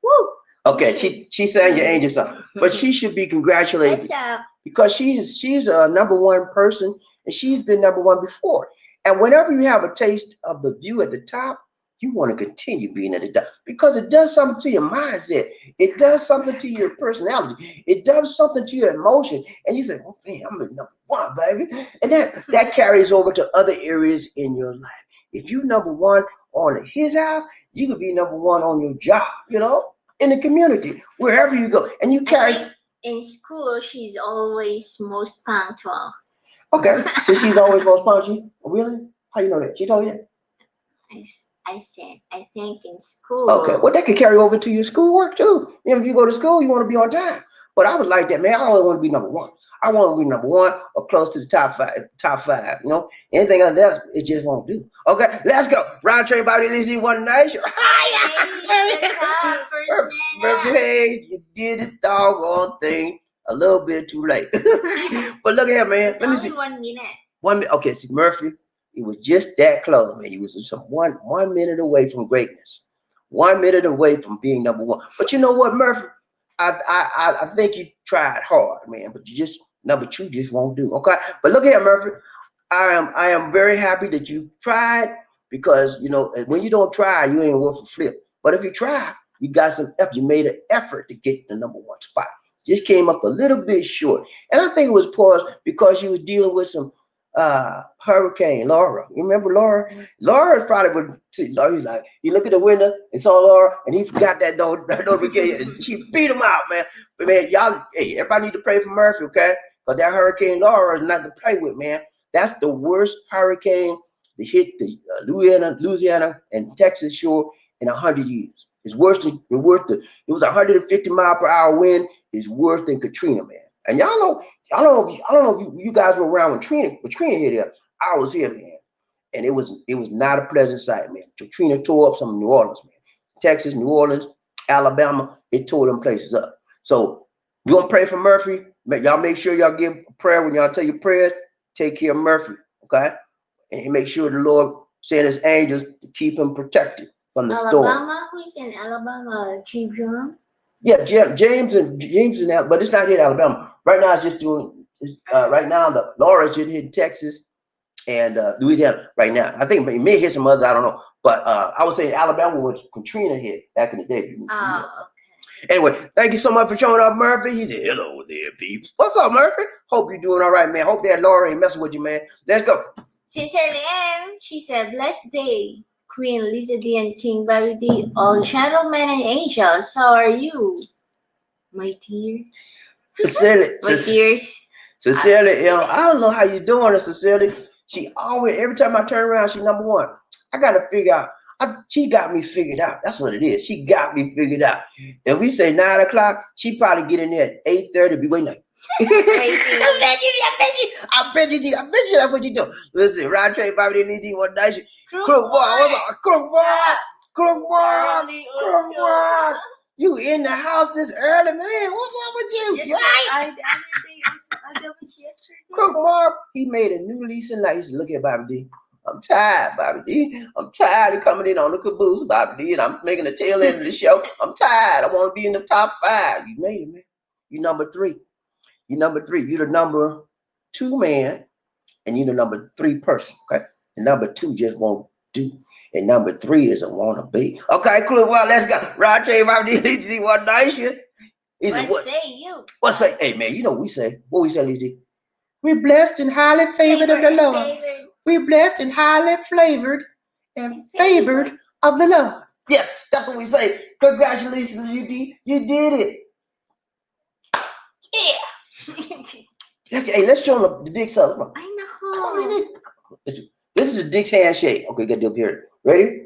Woo. Okay, she sang your angel song, but she should be congratulated because she's a number one person and she's been number one before. And whenever you have a taste of the view at the top, you want to continue being at the top because it does something to your mindset. It does something to your personality. It does something to your emotion. And you say, "Oh man, I'm the number one, baby," and that carries over to other areas in your life. If you number one on his house, you could be number one on your job. In the community, wherever you go, and you carry. In school, she's always most punctual. Okay, so she's always most punctual. Really? How you know that? She told you that? I said, I think in school. Okay, well, that could carry over to your schoolwork too. You know, if you go to school, you want to be on time. But I was like that, man. I always want to be number one. I want to be number one or close to the top five. Top five. You know, anything other than that, it just won't do. Okay, let's go. Round train Bobby Lizzie one night. Murphy Hayes, you did the doggone thing a little bit too late. But look at here, man. It's Let me only see. 1 minute. 1 minute. Okay, see, Murphy, it was just that close, man. He was just one minute away from greatness. 1 minute away from being number one. But you know what, Murphy? I think you tried hard, man, but you just number two just won't do. Okay. But look here, Murphy. I am very happy that you tried because you know when you don't try, you ain't worth a flip. But if you try, you got some effort. You made an effort to get the number one spot. Just came up a little bit short. And I think it was because you was dealing with some Hurricane Laura. You remember Laura? Laura probably would see Laura. He's like, he look at the window and saw Laura, and he forgot that notification. And she beat him out, man. But man, y'all, hey, everybody need to pray for Murphy, okay? Because that Hurricane Laura is nothing to play with, man. That's the worst hurricane to hit the Louisiana and Texas shore in 100 years. It's worse than it was 150 mile per hour wind. It's worse than Katrina, man. And y'all know, I don't know if you guys were around when Katrina hit here. I was here, man, and it was not a pleasant sight, man. Katrina tore up some of New Orleans, man. Texas, New Orleans, Alabama, it tore them places up. So we're gonna pray for Murphy. Y'all make sure y'all give a prayer when y'all tell your prayers. Take care of Murphy, okay? And make sure the Lord send his angels to keep him protected from the storm. Alabama? Who's in Alabama? Chief John? Yeah, James in that, but it's not here in Alabama. Right now, it's just doing. Right now, the Laura's hitting Texas and Louisiana. Right now, I think it may hit some others. I don't know, but I would say Alabama when Katrina hit back in the day. Oh, okay. Anyway, thank you so much for showing up, Murphy. He said, "Hello there, peeps. What's up, Murphy? Hope you're doing all right, man. Hope that Laura ain't messing with you, man. Let's go." Sincerely, Anne, she said, blessed day. Queen Lisa D and King Bobby D, all gentlemen and angels, how are you? My dear. Sincerely, My dears. Sincerely, I don't know how you doing, Sincerely. She always, every time I turn around, she's number one. I got to figure out. She got me figured out. That's what it is. She got me figured out. If we say 9 o'clock, she probably get in there at 8:30. Be waiting. I bet you that's what you do. Listen, Rod Trey, Bobby D, one night. Crook boy, what's up? Crook boy. You in the house this early, man? What's up with you? Yes, I was yesterday. Crook boy, he made a new lease in life. He said, look at Bobby D. I'm tired, Bobby D. I'm tired of coming in on the caboose, Bobby D. And I'm making the tail end of the show. I'm tired. I want to be in the top 5. You made it, man. You number 3. You number 3. You the number 2 man, and you the number 3 person. Okay, and number 2 just won't do, and number 3 is a wannabe. Okay, cool. Well, let's go. Roger, everybody, what nice you? What say you? What say? Hey, man, you know what we say? What we say, Lizzie? We're blessed and highly favored of the Lord. We're blessed and highly flavored and favored of the Lord. Yes, that's what we say. Congratulations, you did it. Yeah. Hey, let's show them the Dick's hug. I know. This is the Dick's handshake. Okay, get up here. Ready?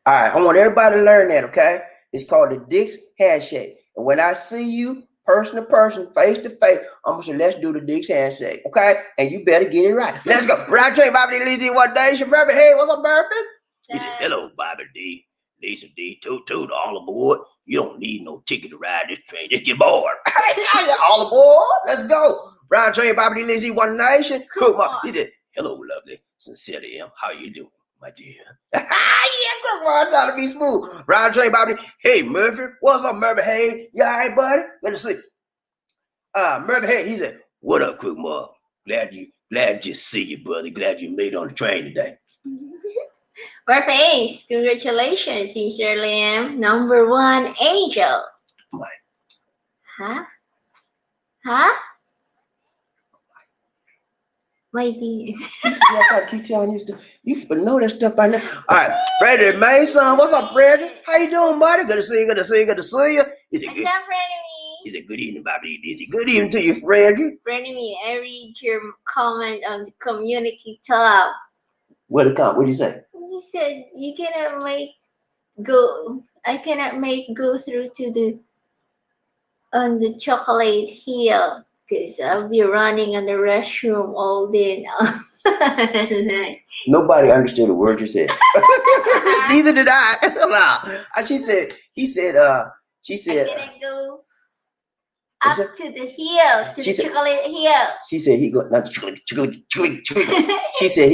All right, I want everybody to learn that, okay? It's called the Dick's handshake. And when I see you person to person, face to face, I'm gonna say, let's do the Dick's handshake, okay? And you better get it right. Let's go. Round train, Bobby D, Lizzie, one day. Murphy, hey, what's up, Murphy? Hello, Bobby D. Lisa D, toot, all aboard. You don't need no ticket to ride this train. Just get aboard. All aboard. Let's go. Round train, Bobby D, Lizzie, one nation. He said, hello, lovely. Sincerely, how you doing, my dear? Yeah, come on, trying to be smooth. Round train, Bobby. Hey, Murphy. What's up, Murphy? Hey, you all right, buddy? Let us see. Murphy, hey, he said, what up, Quick Mark? Glad you see you, brother. Glad you made it on the train today. Murphy, congratulations, sincerely am number 1 angel. What? Huh? My dear. I gotta keep telling you stuff. You know that stuff by now. All right, Freddie, man, son. What's up, Freddie? How you doing, buddy? Good to see you. What's up, Freddie? He said, good evening, Bobby Dizzy. Good evening to you, Frederick. Frenemy, I read your comment on the community tab. What did you say? He said you cannot make go. I cannot make go through to the on the chocolate hill because I'll be running on the restroom all day and all night. Nobody understood a word you said. Neither did I. No. She said. She said. I cannot go up to the hill, to the chocolate hill. She said he go not chocolate. She said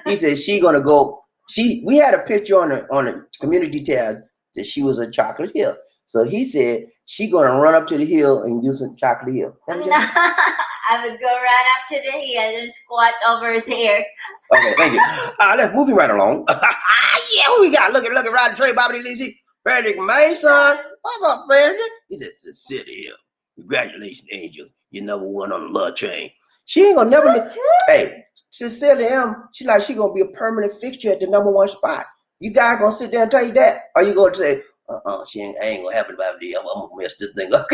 he said she gonna go. We had a picture on the community tab that she was a chocolate hill. So he said she gonna run up to the hill and do some chocolate hill. I would go run up to the hill and squat over there. Okay, thank you. Let's move right along. Yeah, who we got? Look at Rodney Trey, Bobby Lizzie, Frederick Mason. What's up, Frederick? He said, Cecilia, congratulations, Angel. You're number one on the love train. She ain't gonna never. Hey, Cecilia M. She gonna be a permanent fixture at the number one spot. You guys gonna sit there and tell you that, or you gonna say, I ain't gonna happen, Bobby. I'm gonna mess this thing up.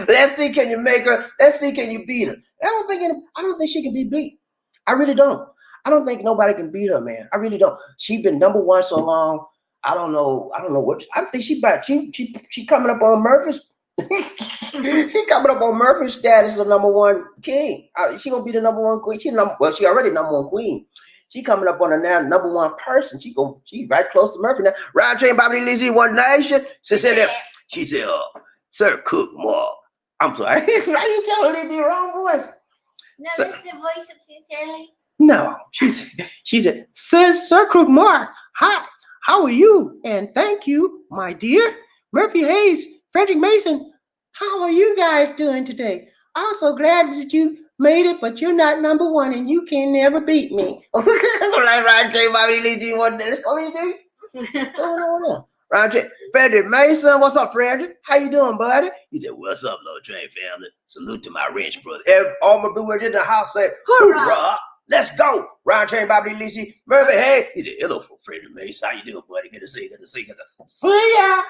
Let's see, can you make her? Let's see, can you beat her? I don't think she can be beat. I really don't. I don't think nobody can beat her, man. I really don't. She been number one so long. I don't know what. I think she coming up on Murphy's. She coming up on Murphy's status of number one king. She gonna be the number one queen. She already number one queen. She coming up on the now number one person. She right close to Murphy now. Ryan Train, Bobby Lizzie, One Nation. She said, Sir Cook Moore. I'm sorry. Why you telling Lizzie the wrong voice? No, that's the voice of Sincerely. No, she said, Sir Crook Mark, hi, how are you? And thank you, my dear. Murphy Hayes, Frederick Mason, how are you guys doing today? I'm so glad that you made it, but you're not number one and you can never beat me. Roger, Frederick Mason, what's up, Frederick? How you doing, buddy? He said, what's up, Low Train family? Salute to my ranch brother. All my boys in the house say, hoorah! Let's go. Round Train, Bobby Lizzie, Murphy, hey. He said, hello, Frederick Mason. How you doing, buddy? Good to see you. See ya.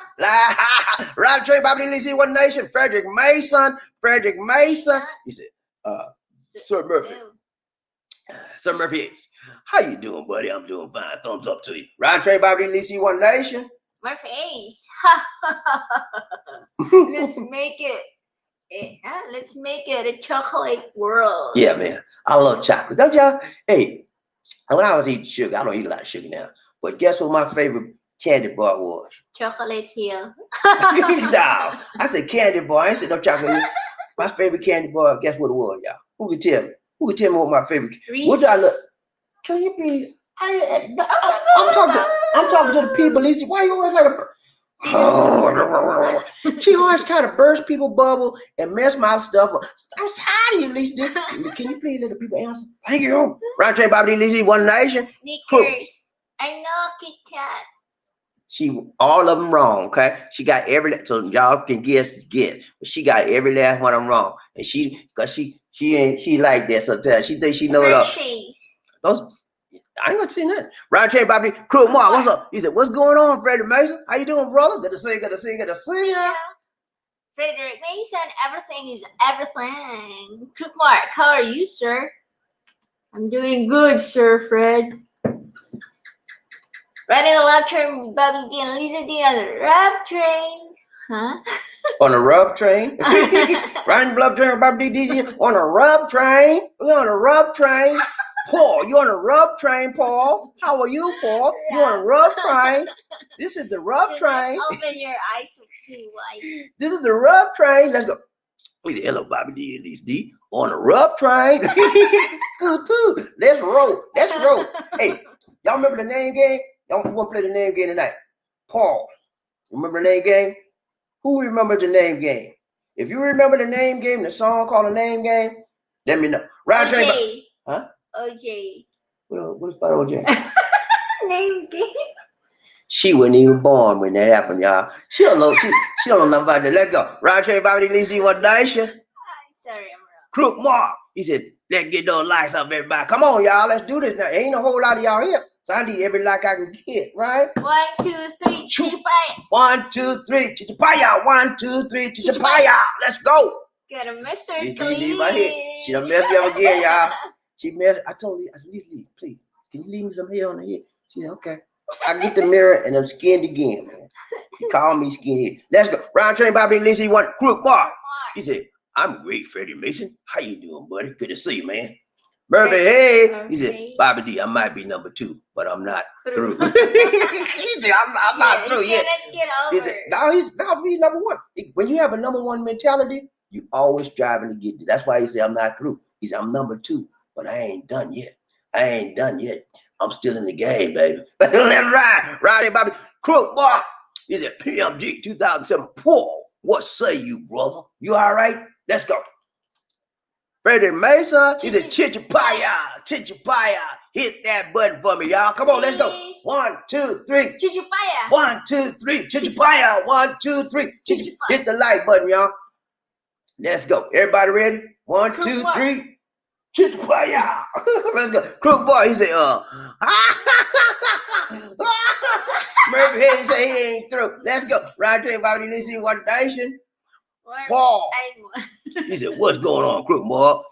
Round Train, Bobby Lizzie, One Nation, Frederick Mason. He said, Sir Murphy. Sir Murphy, how you doing, buddy? I'm doing fine. Thumbs up to you. Round Train, Bobby Lizzie, One Nation. Murphy Ace. Let's make it. Let's make it a chocolate world. Yeah, man. I love chocolate. Don't y'all? Hey, when I was eating sugar, I don't eat a lot of sugar now. But guess what my favorite candy bar was? Chocolate Hill. No, I said candy bar. I ain't said no chocolate Hill. My favorite candy bar, guess what it was, y'all? Who can tell me? Who can tell me what my favorite? Reese's. What do I look? Can you be? I'm talking to the people. Lisa, why you always like a? She always try to burst people's bubble and mess my stuff up. I'm tired of you, Lisa. Can you please let the people answer? Thank you. Round Train, Bobby Lizzie, One Nation. Snickers. I know Kit Kat. All of them wrong, okay? She got so y'all can guess, but she got every last one of them wrong, and she like that sometimes. She thinks she know it all. Those. I ain't gonna see nothing. Round Train, Bobby, Crew Mark, what's up? He said, what's going on, Frederick Mason? How you doing, brother? Good to see you. Yeah. Frederick Mason, everything is everything. Crew Mark, how are you, sir? I'm doing good, sir, Fred. Riding a love train with Bobby D and Lisa D on the rap train. Huh? On a rub train? Riding the love train with Bobby D on a rub train. We're on a rub train. Paul, you on a rub train, Paul? How are you, Paul? You on a rub train? This is the rub train. Open your eyes too wide. This is the rub train. Let's go. We said, hello, Bobby D and Lisa D on a rub train. Good too. Let's roll. Hey, y'all remember the name game? Y'all want to play the name game tonight? Paul, remember the name game? Who remembers the name game? If you remember the name game, the song called the name game, let me know. Round train. Huh? OJ. What's about OJ? Name game. She wasn't even born when that happened, y'all. She don't know. She don't know nothing about that. Let's go. Round train, Bobby Lizzie, One Nation. Sorry, I'm wrong. Crook Mark. He said, let's get those likes up, everybody. Come on, y'all. Let's do this now. Ain't a whole lot of y'all here. So I need every like I can get, right? 1, 2, 3, 4, 5. 1, 2, 3. Chichapaya. 1, 2, 3. Chichapaya. Let's go. Got a Mr. Leave my head. She done messed me up again, y'all. She messed. I told her, I said, leave, please. Can you leave me some hair on the head? She said, okay. I get the mirror and I'm skinned again, man. She called me skinhead. Let's go. Round train, Bobby Lacey, one crook bar. He said, I'm great, Freddie Mason. How you doing, buddy? Good to see you, man. Murphy, hey. He said, Bobby D, I might be number 2, but I'm not through. He said, I'm not through yet. He said, he's number 1. When you have a number 1 mentality, you always striving to get there. That's why he said, I'm not through. He said, I'm number 2, but I ain't done yet. I'm still in the game, baby. Let's ride. Ride, Bobby. Crook, boy. He said, PMG 2007. Paul, what say you, brother? You all right? Let's go. Freddie Mason. He said, Chichapaya. Chichapaya. Hit that button for me, y'all. Come on, let's go. 1, 2, 3. Chichapaya. 1, 2, 3. Chichapaya. 1, 2, 3. Hit the like button, y'all. Let's go. Everybody ready? 1, 2, 3. Chichapaya. Let's go. Crook boy, he said, Murphy Head, he said he ain't through. Let's go. Round train, Bobby Lacey, one nation. Paul. He said, what's going on, Crook boy?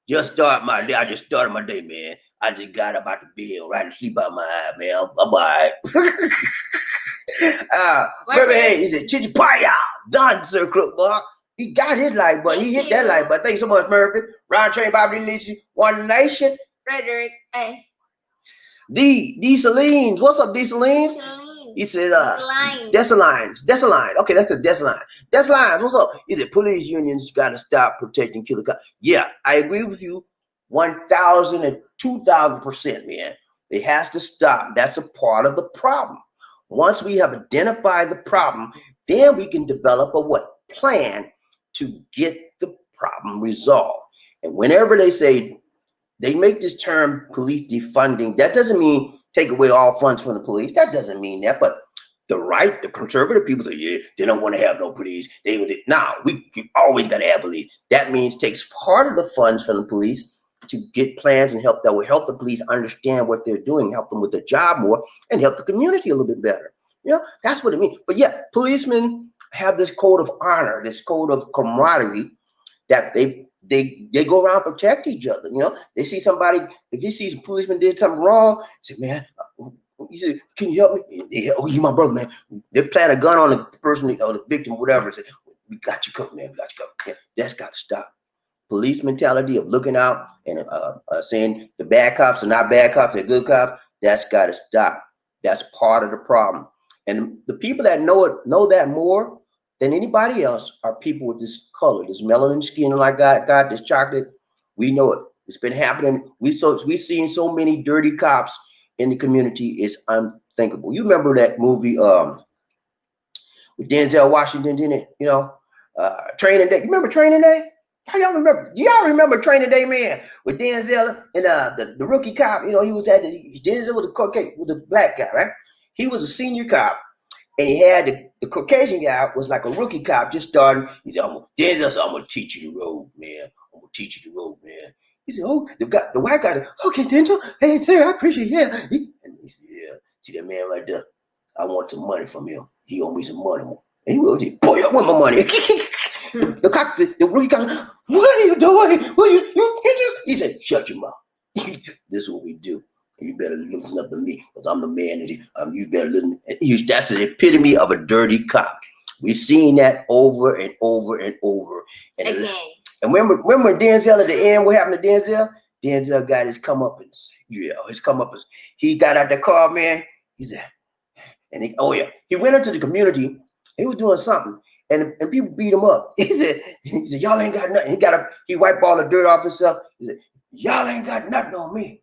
Just start my day. I just started my day, man. I just got up out the bed, right to sleep out my eye, man. Bye-bye. Murphy Head, he said, Chichapaya. Done, sir, Crook boy. He got his like button. He hit that like button. Thank you so much, Murphy. Round train, Bobby Lacey, one nation. Frederick, D. Salines. What's up, D. Salines? He said, Desalines. Okay, that's the Desalines. Desalines, what's up? He said, police unions got to stop protecting killer cops. Yeah, I agree with you 1,000 and 2,000%, man. It has to stop. That's a part of the problem. Once we have identified the problem, then we can develop a plan to get the problem resolved. And whenever they say, they make this term police defunding, that doesn't mean take away all funds from the police. That doesn't mean that. But the conservative people say, yeah, they don't want to have no police. We always got to have police. That means takes part of the funds from the police to get plans and help that will help the police understand what they're doing, help them with their job more, and help the community a little bit better. That's what it means. But yeah, policemen have this code of honor, this code of camaraderie that they go around and protect each other. They see somebody, if you see some policeman did something wrong, say, man, you say, can you help me? Oh, you my brother, man. They plant a gun on the person or the victim, whatever. Say, we got you covered, man. We got you covered. Yeah, that's got to stop. Police mentality of looking out and saying the bad cops are not bad cops, they're good cops. That's got to stop. That's part of the problem. And the people that know that more than anybody else are people with this color, this melanin skin, like got this chocolate. We know it. It's been happening. We've seen so many dirty cops in the community. It's unthinkable. You remember that movie with Denzel Washington, didn't it? Training Day. You remember Training Day? How y'all remember? Do y'all remember Training Day, man? With Denzel and the rookie cop. He was Denzel with the black guy, right? He was a senior cop. And he had the Caucasian guy was like a rookie cop just starting. He said, I'm gonna teach you the road, man. I'm gonna teach you the road, man. He said, oh, the white guy said, okay, Denzel. Hey, sir, I appreciate it. Yeah. And he said, yeah, see that man right there? I want some money from him. He owe me some money. And he will just, boy, I want my money. the rookie cop said, what are you doing? He said, shut your mouth. This is what we do. You better listen up to me, because I'm the man. You better listen. That's the epitome of a dirty cop. We've seen that over and over and over. And again. And remember Denzel at the end, what happened to Denzel? Denzel got his comeuppance. His comeuppance. He got out the car, man. He said, he went into the community. He was doing something, and people beat him up. He said, y'all ain't got nothing. He wiped all the dirt off himself. He said, y'all ain't got nothing on me.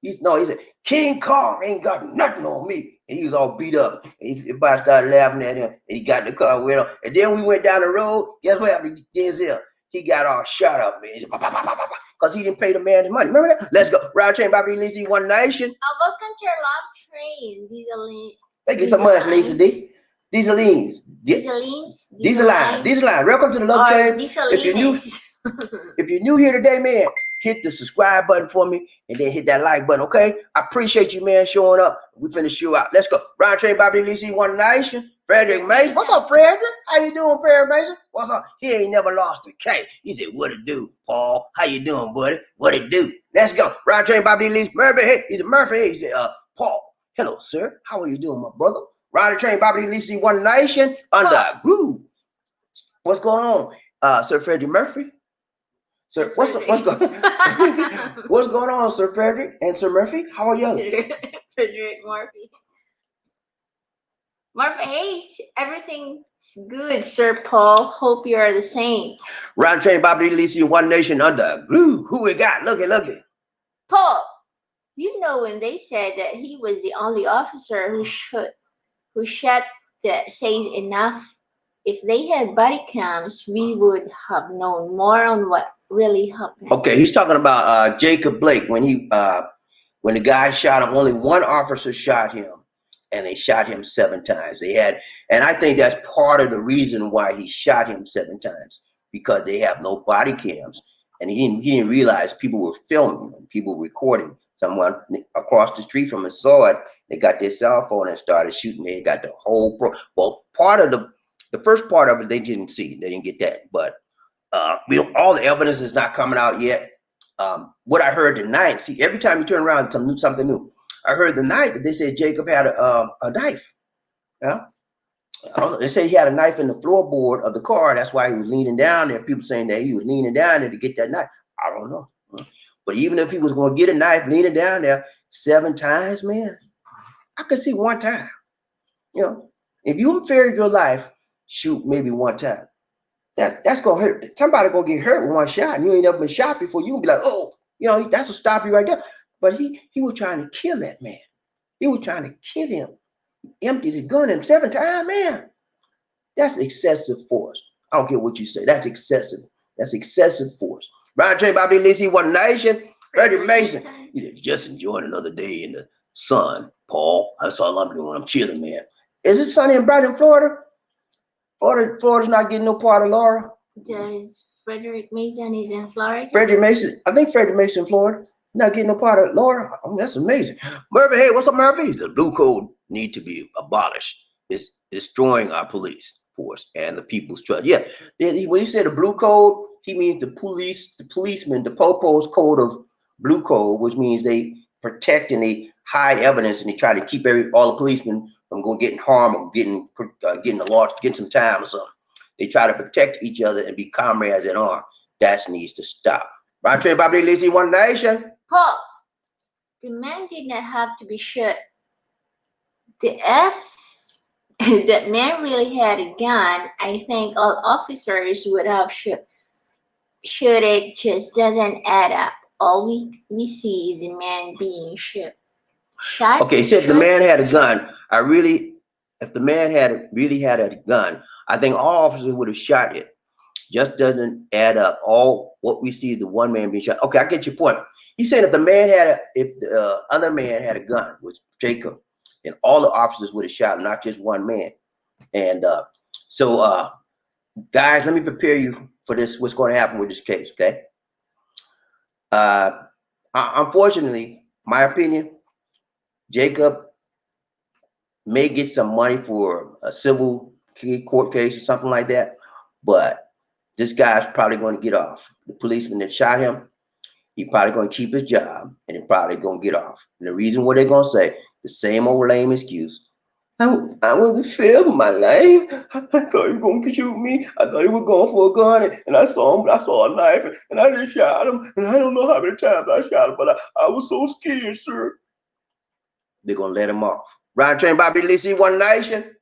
He said, King Kong ain't got nothing on me. And he was all beat up. And everybody started laughing at him. And he got in the car with him. And then we went down the road. Guess what happened to Denzel? He got all shot up, man. Because he didn't pay the man his money. Remember that? Let's go. Round train, Bobby Lacey, one nation. Welcome to your love train, Dieseline. Thank you so much, Lacey D. Dieselines. Welcome to the love train. If you're new here today, man, hit the subscribe button for me, and then hit that like button, okay? I appreciate you, man, showing up. We finna show out. Let's go. Ryan Train, Bobby Lisi, One Nation, Frederick Mason. What's up, Frederick? How you doing, Frederick Mason? What's up? He ain't never lost a K. He said, what it do, Paul? How you doing, buddy? What it do? Let's go. Ryan Train, Bobby Lisi, Murphy. Hey, he said, Murphy. Hey, he said, Paul. Hello, sir. How are you doing, my brother? Ryan Train, Bobby Lisi, One Nation, under groove. What's going on, Sir Freddie Murphy? Sir, what's going what's going on, Sir Frederick and Sir Murphy? How are you? Frederick Murphy. Murphy, hey, everything's good, Sir Paul. Hope you are the same. Round train, Bobby Lisi, One Nation under groove. Who we got? Look it. Paul, you know when they said that he was the only officer who shot that says enough. If they had body cams, we would have known more on what really happened. Okay, he's talking about Jacob Blake when the guy shot him. Only one officer shot him, and they shot him 7 times. And I think that's part of the reason why he shot him 7 times, because they have no body cams, and he didn't realize people were filming him, people were recording. Someone across the street from him saw it. They got their cell phone and started shooting. They got the whole part of the first part of it they didn't see. They didn't get that, but all the evidence is not coming out yet. What I heard tonight, see, every time you turn around, something new. I heard tonight that they said Jacob had a knife. Yeah, I don't know. They said he had a knife in the floorboard of the car. That's why he was leaning down there. People saying that he was leaning down there to get that knife. I don't know. But even if he was going to get a knife leaning down there 7 times, man, I could see 1 time. You know, if you fear your life, shoot maybe 1 time. That's gonna hurt. Somebody gonna get hurt with 1 shot, and you ain't never been shot before. You gonna be like, oh, that's what stop you right there. But he was trying to kill that man. He was trying to kill him. He emptied his gun in 7 times, man. That's excessive force. I don't care what you say. That's excessive. That's excessive force. Ryan J. Bobby Lisi, One Nation, Freddie Mason. He said, just enjoying another day in the sun, Paul. That's all I'm doing. I'm chilling, man. Is it sunny and bright in Florida? Florida's not getting no part of Laura. Does Frederick Mason is in Florida? Freddie Mason, I think Freddie Mason, Florida, not getting no part of Laura. Oh, that's amazing. Murphy, hey, what's up, Murphy? He said, blue code need to be abolished. It's destroying our police force and the people's trust. Yeah, when he said the blue code, he means the policemen, the Popo's code of blue code, which means they protect and they hide evidence and they try to keep all the policemen from going getting harmed or getting the law, getting some time or something. They try to protect each other and be comrades in arms. That needs to stop. Right, Trey, Bobby Lisi, One Nation. Paul, the man did not have to be shot. That man really had a gun, I think all officers would have shot. It just doesn't add up. All we see is a man being shot. Okay, so if the man had a gun, if the man really had a gun, I think all officers would have shot it. Just doesn't add up. All what we see is the one man being shot. Okay, I get your point. He said if the other man had a gun, which Jacob, and all the officers would have shot, not just one man. And so guys, let me prepare you for this. What's going to happen with this case? Okay. Unfortunately, my opinion, Jacob may get some money for a civil court case or something like that, but this guy's probably going to get off. The policeman that shot him, he probably going to keep his job, and he probably going to get off. And the reason what they're going to say, the same old lame excuse. I wasn't fair with my life. I thought he was going to shoot me. I thought he was going for a gun, and I saw him, but I saw a knife, and I just shot him. And I don't know how many times I shot him, but I was so scared, sir. They're going to let him off. Ryan Train, Bobby Lisi, One Nation.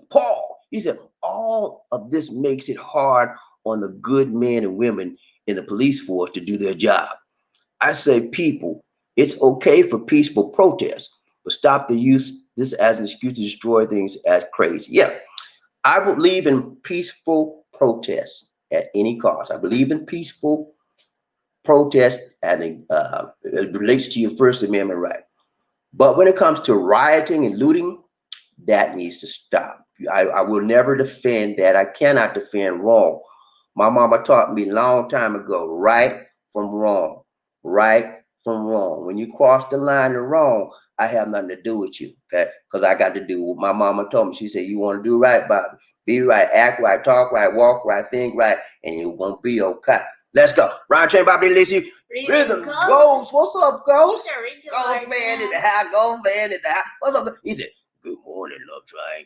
Paul, he said, all of this makes it hard on the good men and women in the police force to do their job. I say, people, it's okay for peaceful protests, but stop the use this as an excuse to destroy things as crazy. Yeah, I believe in peaceful protests at any cost. I believe in peaceful protest and it relates to your First Amendment right. But when it comes to rioting and looting, that needs to stop. I will never defend that. I cannot defend wrong. My mama taught me a long time ago, right from wrong. right from wrong. When you cross the line of wrong, I have nothing to do with you, okay? Because I got to do what my mama told me. She said, you want to do right, Bobby. Be right, act right, talk right, walk right, think right, and you won't be okay. Let's go. Ron Chain, Bobby Lacey. Rhythm Ghost. What's up, Ghost? Ghost man in the house. Ghost man in the house. What's up? He said, good morning, love train.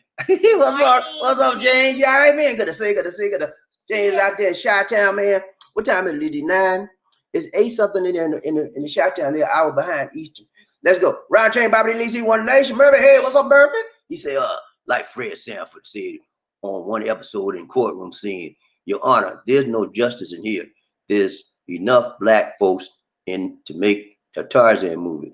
What's up, James? You all right, man? Good to see, good to see, good to James out there in Chi-Town, man. What time is it? 9? It's 8 something in there in the Chi-Town. They're an hour behind Eastern. Let's go. Ron Chain, Bobby Lacey, One Nation. Murphy, hey, what's up, Murphy? He said, like Fred Sanford said on one episode in Courtroom Scene, Your Honor, there's no justice in here. There's enough black folks in to make a Tarzan movie.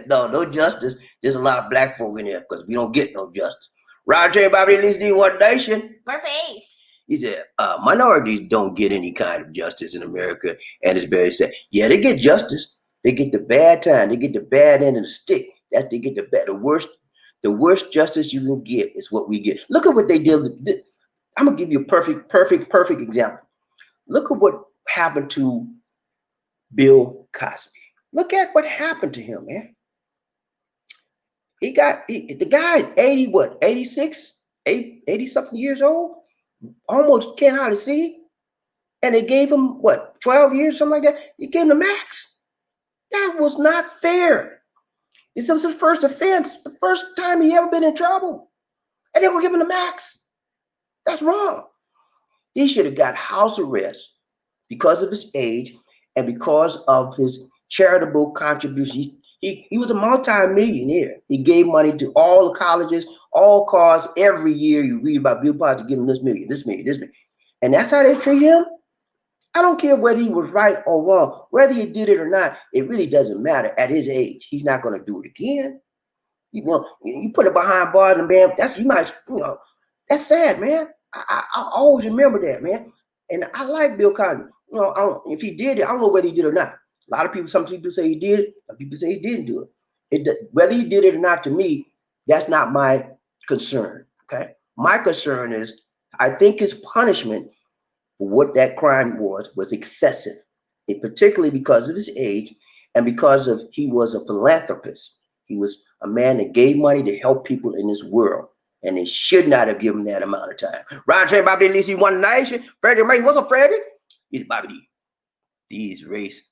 No justice. There's a lot of black folk in there because we don't get no justice. Ron J. Bobby Lee One Nation. Murphy's. He said, minorities don't get any kind of justice in America, and it's very sad. Yeah, they get justice. They get the bad time. They get the bad end of the stick. That's they get the bad, the worst justice you can get is what we get. Look at what they did. I'm gonna give you a perfect example. Look at what happened to Bill Cosby. Look at what happened to him, man. The guy is 80, what, 86, 80 something years old, almost can't hardly see. And they gave him, what, 12 years, something like that? They gave him the max. That was not fair. This was his first offense, the first time he ever been in trouble. And they were giving him the max. That's wrong. He should have got house arrest because of his age and because of his charitable contributions. He was a multi-millionaire. He gave money to all the colleges, all cars. Every year you read about Bill Cosby giving this million, this million, this million. And that's how they treat him. I don't care whether he was right or wrong, whether he did it or not. It really doesn't matter. At his age, he's not going to do it again. You know, you put it behind bars and man, that's that's sad, man. I always remember that, man. And I like Bill Cosby. If he did it, I don't know whether he did or not. A lot of people, some people say he did, some people say he didn't do it. Whether he did it or not, to me, that's not my concern. Okay, my concern is I think his punishment for what that crime was excessive, particularly because of his age and because of he was a philanthropist. He was a man that gave money to help people in this world. And they should not have given that amount of time. Ron Train, Bobby Lee, One Nation. Freddie May, what's up, Freddie? He's Bobby D. These race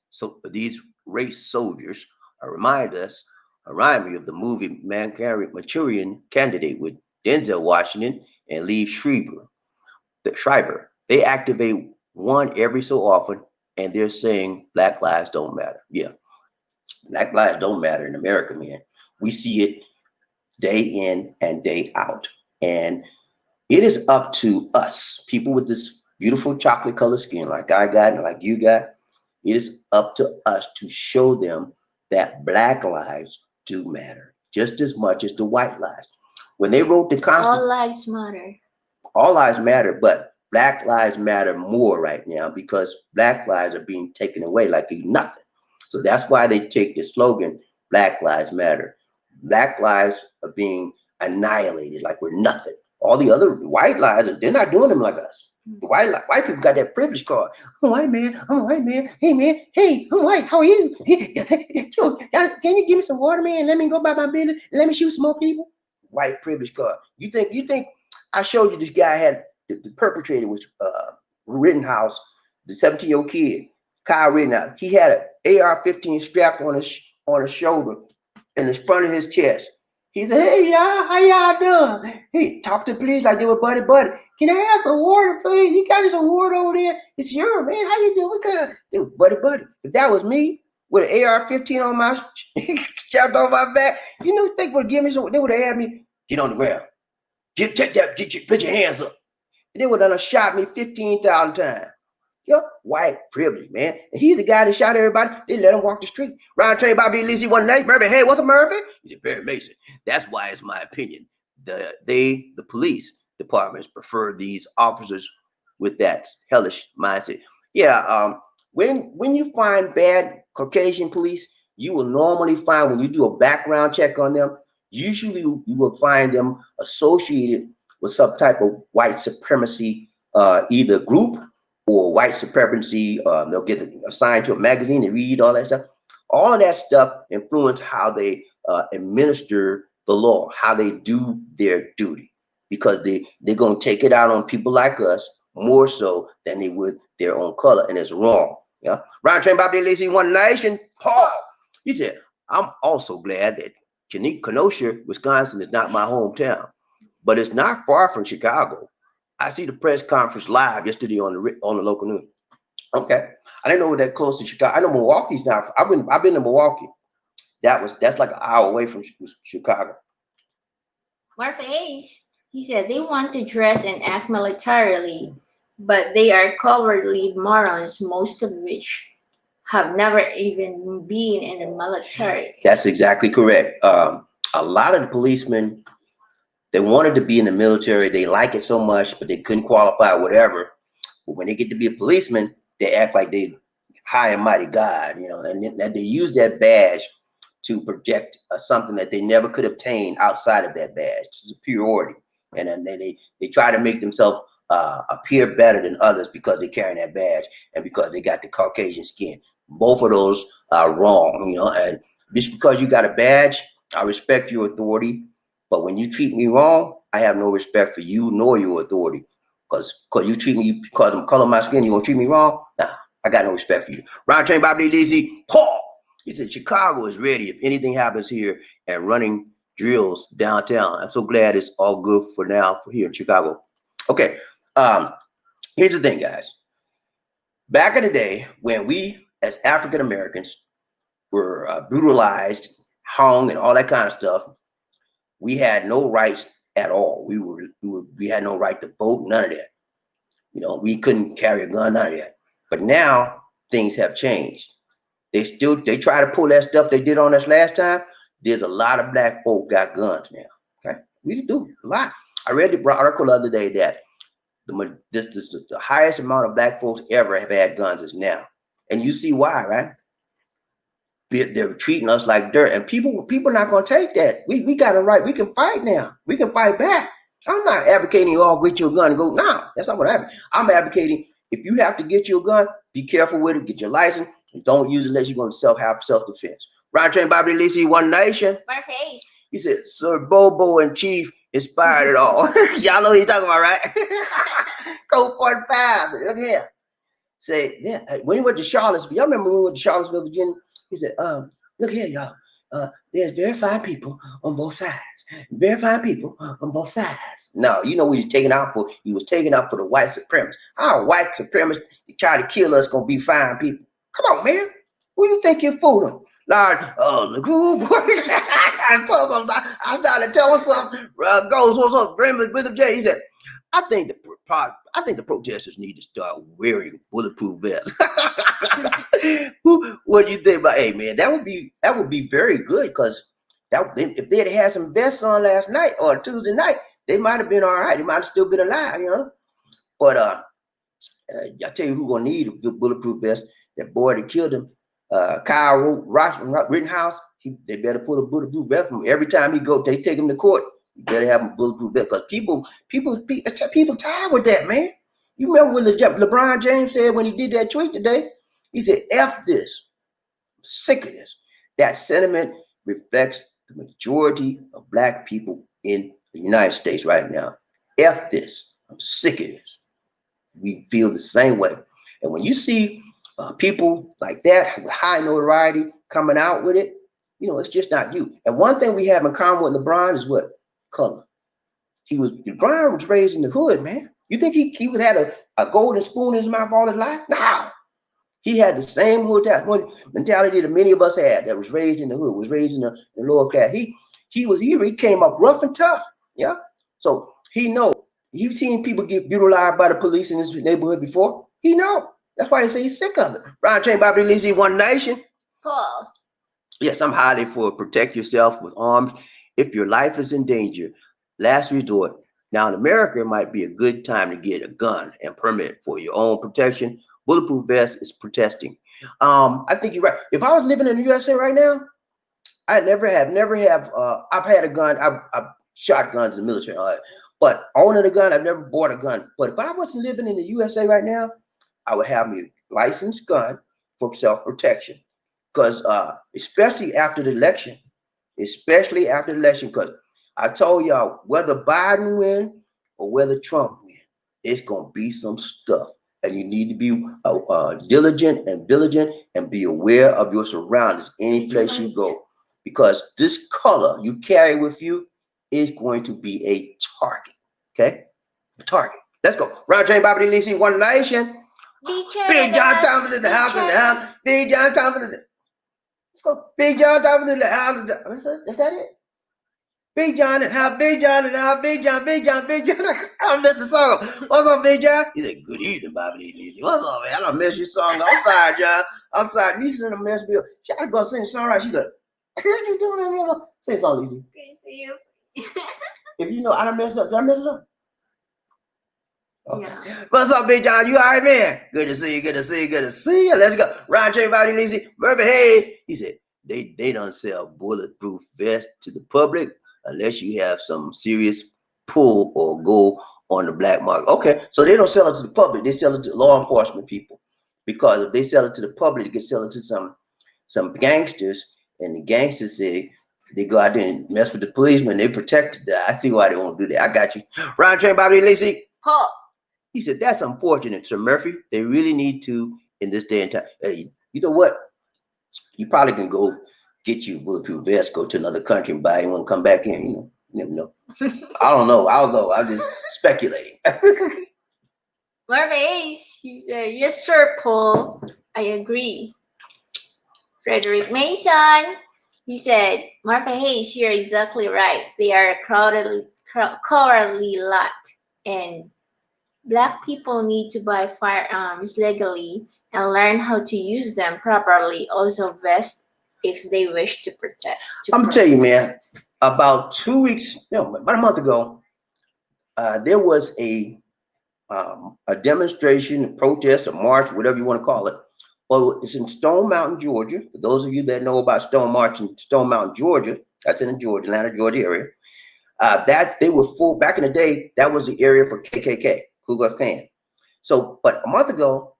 soldiers remind me of the movie Manchurian Candidate with Denzel Washington and Liev Schreiber. They activate one every so often, and they're saying Black lives don't matter. Yeah, Black lives don't matter in America, man. We see it day in and day out. And it is up to us, people with this beautiful chocolate colored skin like I got and like you got. It is up to us to show them that Black lives do matter just as much as the white lives. When they wrote the Constitution, all lives matter. All lives matter, but Black lives matter more right now because Black lives are being taken away like nothing. So that's why they take the slogan, Black lives matter. Black lives are being annihilated like we're nothing. All the other white lives, they're not doing them like us. The white people got that privilege card. I'm a white man. I'm a white man. Hey man. Hey, I'm white. How are you? Can you give me some water, man? Let me go by my business. Let me shoot some more people. White privilege card. You think I showed you this guy had the perpetrator was Rittenhouse, the 17-year-old kid, Kyle Rittenhouse. He had an AR-15 strapped on his shoulder in the front of his chest. He said, hey, y'all, how y'all doing? Hey, talk to the police like they were buddy. Can I have some water, please? You got some water over there? It's your man. How you doing? Good. They were buddy. If that was me with an AR-15 on my strapped on my back, they would give me some. They would have had me get on the ground. Put your hands up. And they would have shot me 15,000 times. White privilege, man. And he's the guy that shot everybody. They let him walk the street. Ron Train, Bobby Lizzie, One Night. Murphy, hey, what's up, Murphy? He said, Barry Mason. That's why it's my opinion. The police departments prefer these officers with that hellish mindset. Yeah, when you find bad Caucasian police, you will normally find when you do a background check on them, usually you will find them associated with some type of white supremacy, either group or white supremacy. They'll get assigned to a magazine and read all that stuff. All of that stuff influence how they administer the law, how they do their duty, because they're going to take it out on people like us more so than they would their own color, and it's wrong. Yeah. Ryan Train Bobby Lacey, One Nation. Paul, he said, I'm also glad that Kenosha, Wisconsin is not my hometown, but it's not far from Chicago. I see the press conference live yesterday on the local news. Okay, I didn't know we're that close to Chicago. I know Milwaukee's now. I've been to Milwaukee. That's like an hour away from Chicago. Marfa Hayes, he said they want to dress and act militarily, but they are cowardly morons, most of which have never even been in the military. That's exactly correct. A lot of the policemen, they wanted to be in the military. They like it so much, but they couldn't qualify, whatever. But when they get to be a policeman, they act like they high and mighty God, and they use that badge to project something that they never could obtain outside of that badge, superiority. And then they try to make themselves appear better than others because they're carrying that badge and because they got the Caucasian skin. Both of those are wrong, and just because you got a badge, I respect your authority. But when you treat me wrong, I have no respect for you nor your authority. Because you treat me because of the color of my skin, you gonna treat me wrong? Nah, I got no respect for you. Round Train Bobby Lizzie, Paul. He said Chicago is ready if anything happens here and running drills downtown. I'm so glad it's all good for now for here in Chicago. Okay, here's the thing, guys. Back in the day when we as African Americans were brutalized, hung, and all that kind of stuff, we had no rights at all. We had no right to vote, none of that. We couldn't carry a gun, none of that. But now things have changed. They try to pull that stuff they did on us last time. There's a lot of black folk got guns now. Okay, we do a lot. I read the article the other day that the highest amount of black folks ever have had guns is now, and you see why, right? They're treating us like dirt, and people not gonna take that. We got a right. We can fight now. We can fight back. I'm not advocating you all get your gun and go. No, that's not what I'm advocating. If you have to get your gun, be careful with it. Get your license. And don't use it unless you're going to have self-defense. Ryan Train Bobby Lacey, One Nation. Marface. He said, Sir Bobo and Chief inspired it all. Y'all know what he's talking about, right? Code 45. Look here. Say, yeah, when he went to Charlottesville, y'all remember when we went to Charlottesville, Virginia? He said, look here, y'all. There's very fine people on both sides. Very fine people on both sides. No, you know what he's taking out for? He was taking out for the white supremacists. Our white supremacists try to kill us, gonna be fine people. Come on, man. Who you think you're fooling? Lord, the cool boy. I started telling something. Goes, what's up? Raymond with him, Jay. He said, I think the protesters need to start wearing bulletproof vests. What do you think about? Hey, man, that would be very good, because if they had some vests on last night or Tuesday night, they might have been all right. They might have still been alive, But I tell you who's gonna need a bulletproof vest. That boy that killed him, Kyle Rittenhouse. They better put a bulletproof vest from every time he go. They take him to court. You better have a bulletproof vest, because people tired with that, man. You remember what LeBron James said when he did that tweet today? He said, "F this. I'm sick of this." That sentiment reflects the majority of black people in the United States right now. F this. I'm sick of this. We feel the same way. And when you see people like that with high notoriety coming out with it, it's just not you. And one thing we have in common with LeBron is what? Color. LeBron was raised in the hood, man. You think he would have a golden spoon in his mouth all his life? No. He had the same hood mentality that many of us had, that was raised in the hood, was raised in the lower class. He came up rough and tough. Yeah. So he know. You've seen people get brutalized by the police in his neighborhood before. He know. That's why he say he's sick of it. Brian Chain Bobby Lizzie, One Nation. Paul. Yes, I'm highly for protect yourself with arms if your life is in danger. Last resort. Now in America, it might be a good time to get a gun and permit for your own protection. Bulletproof vest is protesting. I think you're right. If I was living in the USA right now, I never have. I've had a gun. I've shot guns in the military. But owning a gun, I've never bought a gun. But if I wasn't living in the USA right now, I would have me a licensed gun for self-protection. Because especially after the election, because I told y'all whether Biden win or whether Trump win, it's gonna be some stuff, and you need to be diligent and vigilant and be aware of your surroundings any place you go, because this color you carry with you is going to be a target. Okay, a target. Let's go. Round Train Bobby Lee, One Nation. Big John Thomas in the house. Big John Thomas in the. Let's go. Big John Thomas in the house. Is that it? Big John and how Big John and how Big John. I don't miss the song. What's up, Big John? He said, "Good evening, Bobby Lee. What's up, man? I don't miss your song. I'm sorry, John. I'm sorry. Lisa's in a mess bill. She was gonna sing a song right. She goes, I heard you doing that. Sing a song, Lisa. Good to see you. If you know I don't mess it up, did I mess it up? Okay. No. What's up, Big John? You all right, man? Good to see you. Good to see you. Good to see you. Let's go. Ron J. Bobby Lee, Murphy Hayes. He said, they don't sell bulletproof vests to the public unless you have some serious pull or go on the black market. Okay, so they don't sell it to the public. They sell it to law enforcement people, because if they sell it to the public, they can sell it to some gangsters, and the gangsters say they go out there and mess with the policemen. They protect it. I see why they won't do that. I got you. Ron Train Bobby Lacey. Paul. He said, that's unfortunate, Sir Murphy. They really need to in this day and time. Hey, you know what? You probably can go get you a bulletproof vest, go to another country and buy it and come back in. You never know. I don't know. I'm just speculating. Murphy, he said, yes, sir, Paul. I agree. Frederick Mason, he said, Martha Hayes, you're exactly right. They are a cowardly lot, and Black people need to buy firearms legally and learn how to use them properly. Also, vest if they wish to protect. I'm telling you, man. About 2 weeks, no, about a month ago, there was a demonstration, a protest, a march, whatever you want to call it. Well, it's in Stone Mountain, Georgia. For those of you that know about Stone Mountain, Georgia, that's in the Atlanta, Georgia area. That they were full back in the day. That was the area for KKK, Ku Klux Klan. So, but a month ago,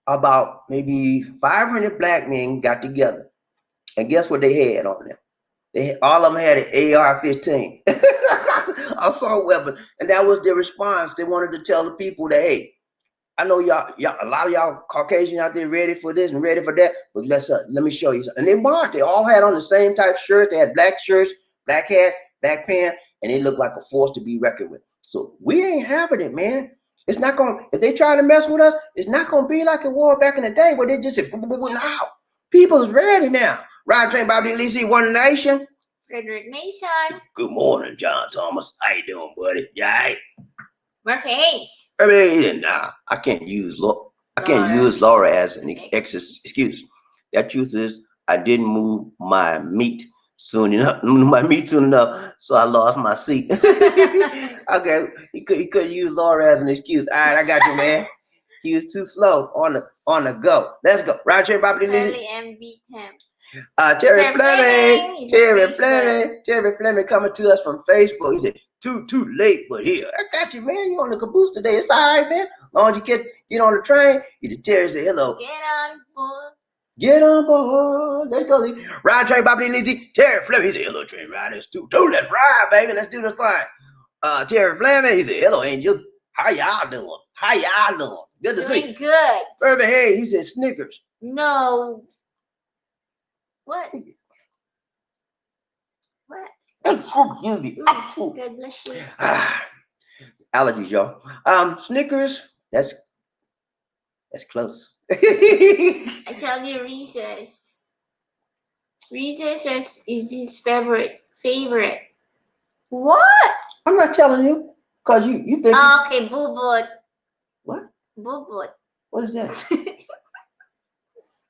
about maybe 500 black men got together, and guess what they had on them? All of them had an AR-15, assault weapon, and that was their response. They wanted to tell the people that, hey, I know y'all, a lot of y'all Caucasian out there ready for this and ready for that, but let me show you something. And they marched. They all had on the same type shirt. They had black shirts, black hats, black pants, and they looked like a force to be reckoned with. So we ain't having it, man. It's not going. If they try to mess with us, it's not going to be like it was back in the day where they just said, now. People's ready now. Ride Train Bobby Lee, One Nation. Frederick Mason. Good morning, John Thomas. How you doing, buddy? You all right? Murphy Hayes. I mean, nah, I can't use Laura as an excuse. That truth is, I didn't move my meat soon enough. So I lost my seat. Okay, he could use Laura as an excuse. All right, I got you, man. He was too slow on the go. Let's go. Roger, Bobby Lee. Terry Fleming coming to us from Facebook. He said, too late, but here. I got you, man. You on the caboose today. It's all right, man. As long as you get on the train. He said, Terry said, hello. Get on board. Let's go. Ride Train Bobby Lizzie. Terry Fleming. He said, hello, train riders. Too. Let's ride, baby. Let's do this thing. Terry Fleming. He said, hello, angels. How y'all doing? Good to see you. Good. Irvin Hayes. He said, Snickers. No. What? Excuse me. God bless you. Allergies, y'all. Snickers. That's close. I tell you, Reese's. Reese's is his favorite. What? I'm not telling you, cause you think. Okay, Boobot. What? Boobot. What is that?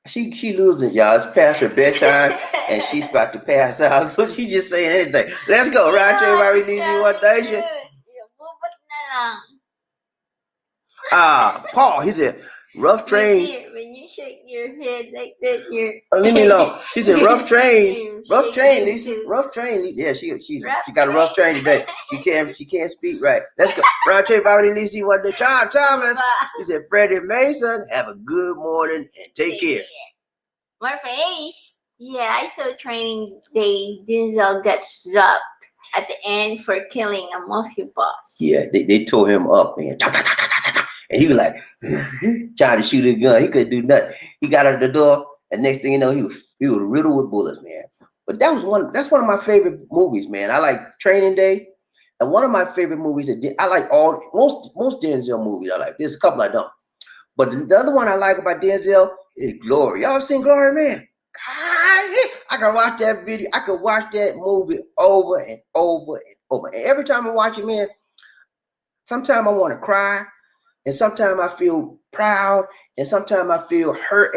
She losing, y'all. It's past her bedtime, and she's about to pass out. So she just saying anything. Let's go. Right, everybody needs you one nation. Paul, he said, rough train. Dear, when you shake your head like that, you're. Leave me alone. She said rough train, rough train, Lisa, too. rough train. Lisa. Yeah, she Rough got a rough train today. She can't speak right. Let's go. Round train, Bobby Lisa, what the time, Thomas? He said, Freddie Mason, have a good morning and take care. More face. Yeah, I saw Training Day. Denzel got zapped at the end for killing a mafia boss. Yeah, they tore him up, man. And he was like trying to shoot a gun. He couldn't do nothing. He got out the door, and next thing you know, he was riddled with bullets, man. But that's one of my favorite movies, man. I like Training Day, and one of my favorite movies I like most Denzel movies. I like. There's a couple I don't, but the other one I like about Denzel is Glory. Y'all seen Glory, man? I can watch that video. I could watch that movie over and over and over. And every time I watch it, man, sometimes I want to cry, and sometimes I feel proud, and sometimes I feel hurt.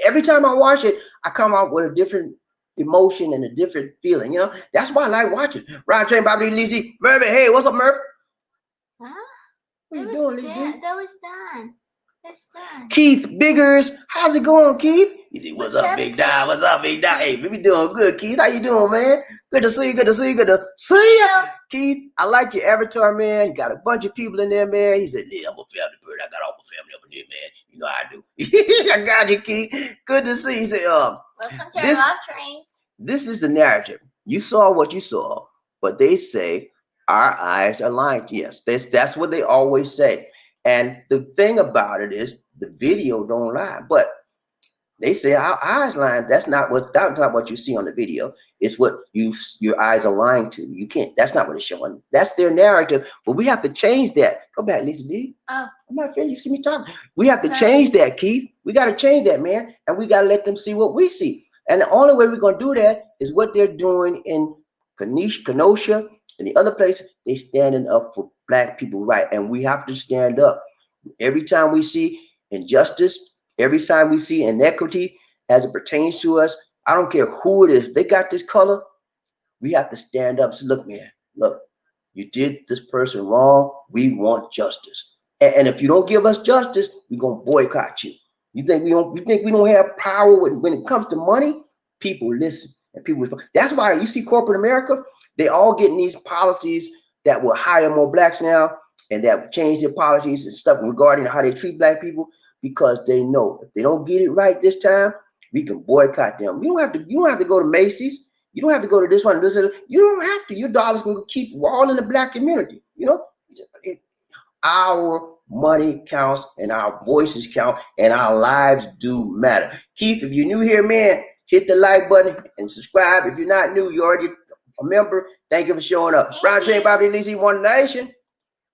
Every time I watch it, I come out with a different emotion and a different feeling. You know, that's why I like watching. Ryan Train, Bobby Lizzie, Murphy. Hey, what's up, Murphy? Huh? What you doing, Lizzie? That was done. That's done. Keith Biggers, how's it going, Keith? He said, what's up, Big Dog? What's up, Big Dog? Hey, we doing good, Keith. How you doing, man? Good to see you. Good to see you. Good to see you. Keith, I like your avatar, man. You got a bunch of people in there, man. He said, yeah, I'm a family bird. I got all my family up in there, man. You know how I do. I got you, Keith. Good to see you. He said, welcome to our love train. This is the narrative. You saw what you saw, but they say our eyes are lying. Yes, that's what they always say. And the thing about it is the video don't lie, but they say our eyes lying. That's not what you see on the video. It's what your eyes are lying to. You can't. That's not what it's showing. That's their narrative. But we have to change that. Go back, Lisa D. Oh, I'm not friend. You see me talking. We have to change that, Keith. We got to change that, man. And we got to let them see what we see. And the only way we're gonna do that is what they're doing in Kenosha and the other places. They standing up for black people, right? And we have to stand up. Every time we see injustice, every time we see inequity as it pertains to us, I don't care who it is. They got this color. We have to stand up. So look, man, look, you did this person wrong. We want justice. And if you don't give us justice, we're gonna boycott you. You think we don't have power when it comes to money? People listen and people respond. That's why you see corporate America, they all getting these policies that will hire more blacks now, and that will change their policies and stuff regarding how they treat black people, because they know if they don't get it right this time, we can boycott them. You don't have to go to Macy's. You don't have to go to this one. You don't have to. Your dollars can keep all in the black community. You know, our money counts and our voices count and our lives do matter. Keith, if you're new here, man, hit the like button and subscribe. If you're not new, you're already a member. Thank you for showing up. Brown Train, Bobby Lizzie, One Nation.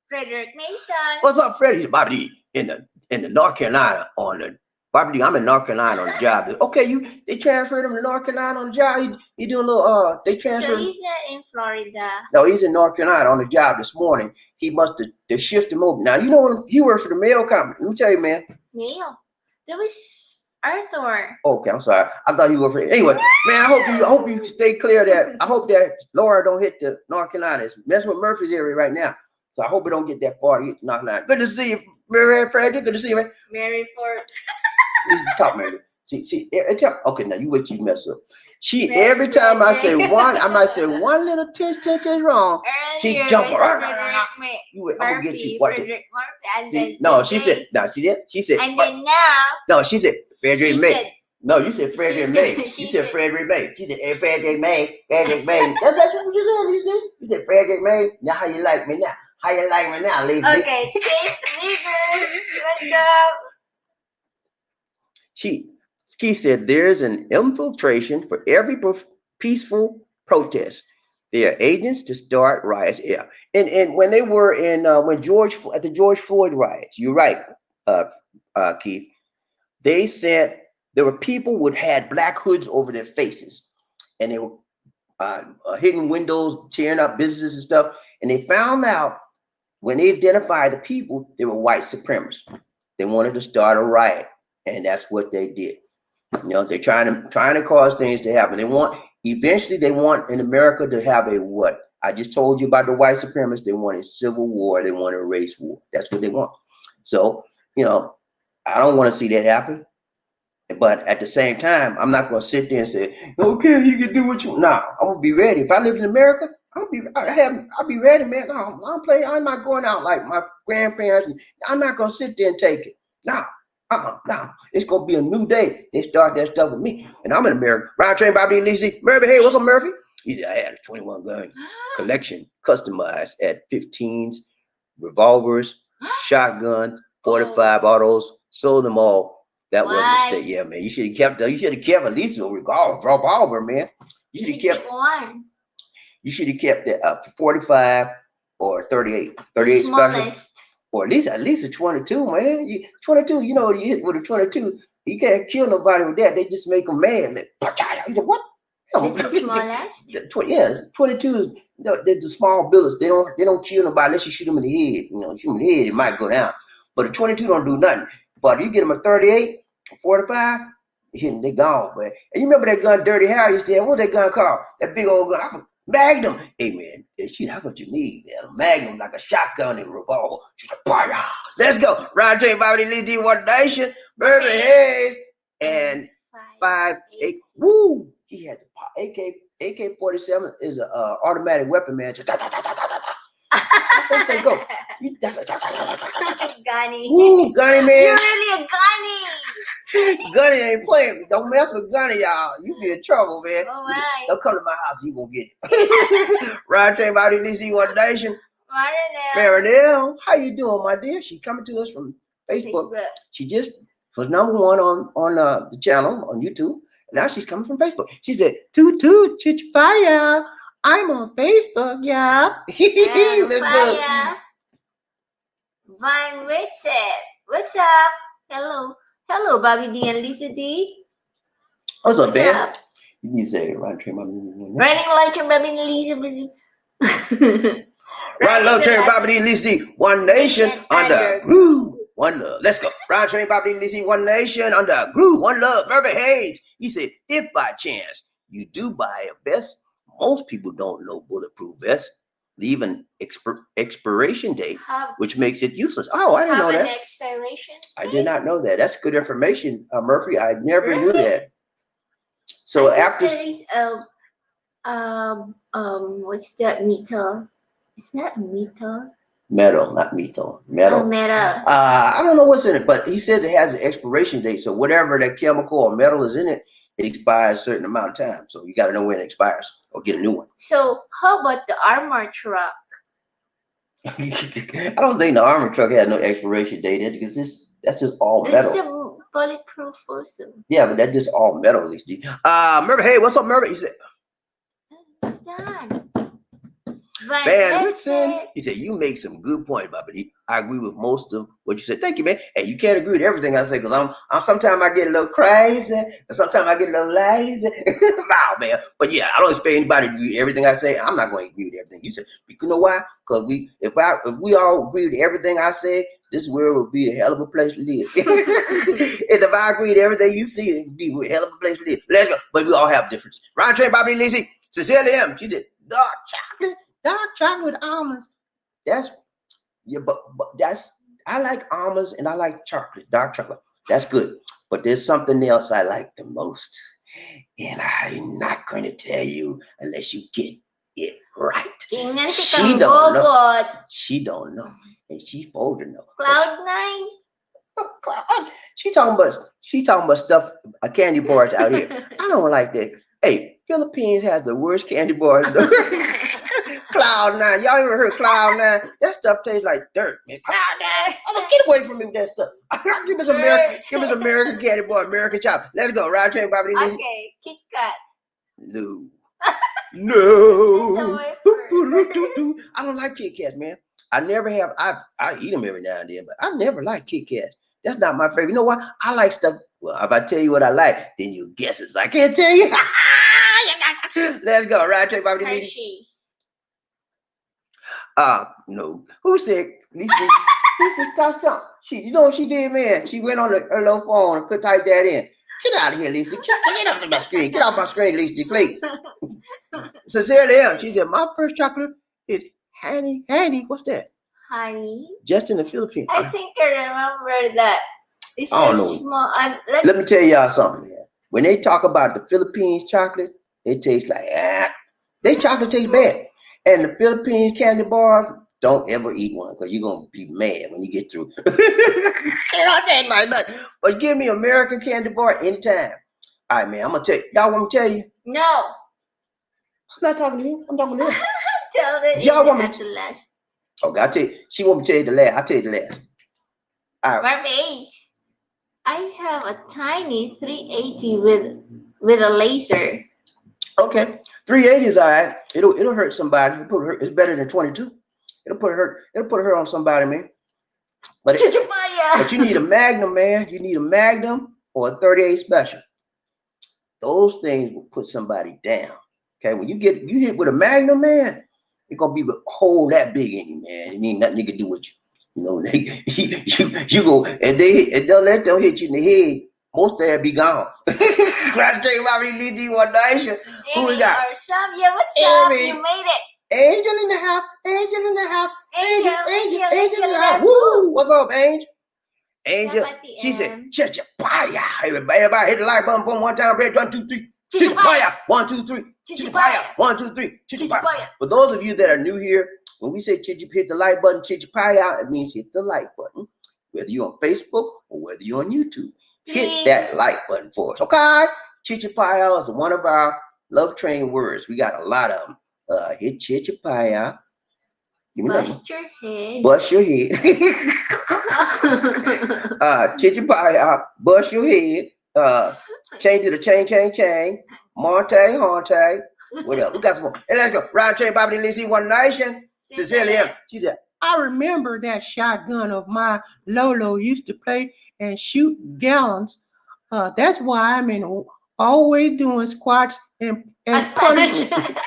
Frederick Mason. What's up, Freddie? Bobby in the North Carolina on the Bobby. I'm in North Carolina on the job. Okay, they transferred him to North Carolina on the job. He doing a little they transferred. So he's not in Florida. No, he's in North Carolina on the job this morning. He must have they shift him over. Now you know he works for the mail company. Let me tell you, man. Mail. That was Arthur. Okay, I'm sorry. I thought he worked for anyway. Man, I hope you stay clear of that. I hope that Laura don't hit the North Carolina. It's messing with Murphy's area right now. So I hope it don't get that far to get North Carolina. Good to see you, Mary Frederick. Good to see you, man. Mary Ford. This is top, Mary. See, okay, now you wait till you mess up. Every time I say one, I might say one little tinge wrong. She jump. I'm gonna get you. Watch it. No, she said. No, she did. She said. And then now. No, she said Frederick May. No, you said Frederick May. You said Frederick May. She said, hey, Frederick May. Frederick May. That's what you said. You said Frederick May. Now how you like me now? How you like me now, lady? Okay, Keith Biggers. What's up? She said there's an infiltration for every peaceful protest. They are agents to start riots. Yeah, and when they were in at the George Floyd riots, you're right, Keith. They said there were people who had black hoods over their faces, and they were hitting windows, tearing up businesses and stuff. And they found out when they identified the people, they were white supremacists. They wanted to start a riot, and that's what they did. You know, they're trying to cause things to happen. Eventually they want in America to have a what? I just told you about the white supremacists. They want a civil war. They want a race war. That's what they want. So, you know, I don't want to see that happen. But at the same time, I'm not gonna sit there and say, okay, you can do what you. Nah, I'm gonna be ready. If I lived in America, I'll be ready, man. No, I'm playing. I'm not going out like my grandparents. I'm not gonna sit there and take it. Nah, nah. It's gonna be a new day. They start that stuff with me, and I'm in America. Ryan Train Bobby Lee Murphy. Hey, what's up, Murphy? He said I had a 21 gun collection customized at 15s, revolvers, shotgun, 45 autos. Sold them all. That was a mistake. Yeah, man. You should have kept. You should have kept at least a revolver, man. You should have kept one. You should have kept that 45 or 38. 38 special. Or at least a 22, man. 22. You know, you hit with a 22. You can't kill nobody with that. They just make them mad. Man. He said, what? It's the smallest. Yes, 22 they're the small bullets. They don't kill nobody unless you shoot them in the head. You know, shoot them in the head, it might go down. But a 22 don't do nothing. But if you get them a 38, 45, they gone, man. And you remember that gun Dirty Harry used to have? What was that gun called? That big old gun. Magnum. Hey, man, shit, how what you need, man? A Magnum, like a shotgun and a revolver. Let's go. Ron J. Bobby Lee D. One Nation, Burger Hayes, and 5-8. Woo! He had the AK-47 is an automatic weapon, man. Just I say go. Gunny. Woo, Gunny, man. You're really a Gunny. Gunny ain't playing. Don't mess with Gunny, y'all. You be in trouble, man. All right. Don't come to my house. He won't get it. Ryan Train Bobby Lee One Nation. Marinelle, how you doing, my dear? She coming to us from Facebook. She just was number one on the channel on YouTube. Now she's coming from Facebook. She said, toot toot, chich fire. I'm on Facebook, yeah. Let's go. Vine Richard, what's up? Hello. Hello, Bobby D and Lisa D. What's up, man? You need to say, Ryan Train, Running Light Train, Bobby D, Lisa. Ryan Love Train, Bobby D, Lisa D. One Nation under groove. One love. Let's go. Ryan Train, Bobby D, Lisa D. One Nation under groove. One love. Murphy Hayes. He said, if by chance you do buy a vest, most people don't know bulletproof vests leave an expiration date, which makes it useless. Oh, I didn't know that. Expiration? I did not know that. That's good information, Murphy. I never knew that. So after there is what's that metal? Is that metal? Metal, not metal. Metal. Oh, metal. I don't know what's in it, but he says it has an expiration date. So whatever that chemical or metal is in it, it expires a certain amount of time. So you got to know when it expires or get a new one. So how about the armor truck? I don't think the armor truck had no expiration date because that's just all metal. It's a bulletproof also. Yeah, but that's just all metal, at least. Murphy, hey, what's up, Murphy? He said, it's done. Van Rickson, he said, you make some good points, Bobby. I agree with most of what you said. Thank you, man. Hey, you can't agree with everything I say because I'm sometimes I get a little crazy and sometimes I get a little lazy. Wow, man. But yeah, I don't expect anybody to agree with everything I say. I'm not going to agree with everything you say. You know why? Because if we all agree with everything I say, this world would be a hell of a place to live. And if I agree with everything you see, it would be a hell of a place to live. Let's go. But we all have differences. Ryan Train, Bobby Lizzie, Cecilia M. She said, dark chocolate almonds. That's but that's I like almonds and I like chocolate, dark chocolate. That's good. But there's something else I like the most. And I'm not going to tell you unless you get it right. She don't know. She don't know. And she's supposed to know. Cloud9? She talking about stuff, candy bars out here. I don't like that. Hey, Philippines has the worst candy bars. Cloud9. Y'all ever heard Cloud9? That stuff tastes like dirt, man. Cloud9. Oh, get away from me with that stuff. Give us American candy bar, American chocolate. Let's go. Ride train, Bobby. Okay, Kit Kat. No. No. I don't like Kit Kats, man. I never have. I eat them every now and then, but I never like Kit Kats. That's not my favorite. You know what? I like stuff. Well, if I tell you what I like, then you guess it. So I can't tell you. Let's go. Ride train, Bobby. Hershey's. No. Who said Lisa stop? You know what she did, man? She went on her little phone and could type that in. Get out of here, Lisa. Get off my screen. Get off my screen, Lisa, please. Sincerely, she said, my first chocolate is honey. What's that? Honey. Just in the Philippines. I think I remember that. It's I a don't know. small. Let me tell y'all something, man. When they talk about the Philippines chocolate, it tastes like they chocolate tastes bad. And the Philippines candy bars, don't ever eat one because you're gonna be mad when you get through. I taste like that. But give me American candy bar anytime. All right, man. I'm gonna tell you. Y'all want me to tell you? No. I'm not talking to you. I'm talking to them. Tell it Y'all want me at the last. Okay, I tell you. She want me to tell you the last. I tell you the last. All right. Barface. I have a tiny 380 with a laser. Okay. 380 is all right. It'll hurt somebody. It'll put her, it's better than 22. It'll put her on somebody, man. But you need a Magnum, man. You need a Magnum or a 38 special. Those things will put somebody down. Okay, when you hit with a Magnum, man, it's gonna be a hole that big in you, man. It ain't nothing you can do with you. You know, you go and don't let them hit you in the head. Most of that be gone. Who we got? Yeah, what's up? You made it. Angel in the house. Angel in the house. Angel in the house. Woo! What's up, Angel? Angel, she said, Chichipaya. Everybody hit the like button one time. Red 1, 2, 3. Chichipaya. 1, 2, 3. Chichipaya. 1, 2, 3. Chichipaya. For those of you that are new here, when we say hit the like button, Chichipaya, it means hit the like button. Whether you're on Facebook or whether you're on YouTube, hit that like button for us. Okay? Chichipaya is one of our love train words. We got a lot of them. Hit Chichipaya. Bust your head. Bust your head. Chichipaya, bust your head. Change to the chain. Monte. What else? We got some more. Hey, let's go. Round train, Bobby Lizzie, One Nation. Cecilia. She said, I remember that shotgun of my Lolo used to play and shoot gallons. That's why I'm always doing squats and punishment.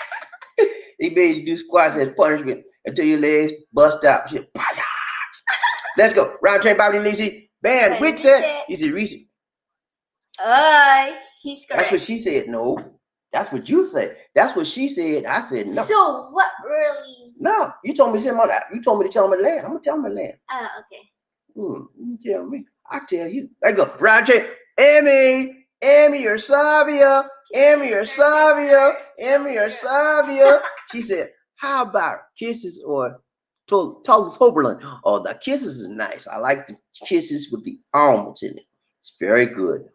He made you do squats as punishment until your legs bust out. Shit. Let's go. Round train, Bobby Lizzie. Man, Wick said, he said, Reese. He's correct. That's what she said. No, that's what you said. That's what she said. I said no. So what really? No, you told me to tell me the land. I'm gonna tell me the land. Oh, okay. You tell me. I tell you. Let's go. Round train. Emmy or Savia. She said, how about kisses or Toberlin? Oh, the kisses is nice. I like the kisses with the almonds in it. It's very good.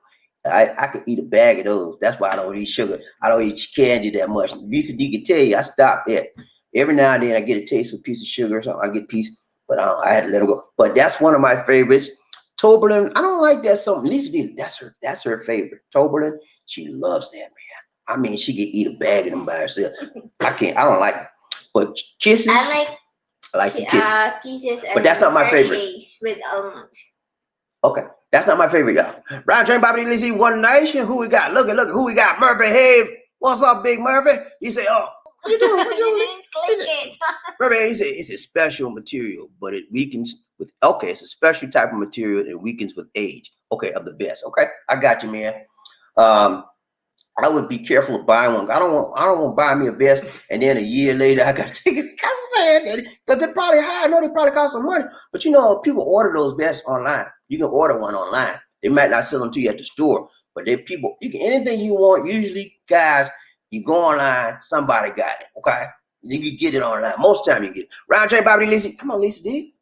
I could eat a bag of those. That's why I don't eat sugar. I don't eat candy that much. Lisa D can tell you, I stopped it. Every now and then I get a taste of a piece of sugar or something. I get a piece, but I had to let it go. But that's one of my favorites. Toberlin, I don't like that something. Lisa D, that's her favorite. Toberlin, she loves that, man. I mean, she can eat a bag of them by herself. I don't like it. But kisses, I like some kisses. Kisses, but that's not my favorite. With almonds. Okay, that's not my favorite, y'all. Round train, Bobby Lizzie, One Nation. Who we got? Look who we got. Murphy. Hey, what's up, Big Murphy? You say, oh, what you doing? Murphy, he said, it's a special material, but it weakens with, okay, it's a special type of material that weakens with age. Okay, of the best. Okay, I got you, man. I would be careful of buying one. I don't want to buy me a vest and then a year later I got to take it because they're probably high. I know they probably cost some money, but you know people order those vests online. You can order one online. They might not sell them to you at the store, but you can anything you want. Usually, guys, you go online, somebody got it. Okay, you get it online. Most time you get it. Round train, Bobby Lizzie. Come on, Lisa D.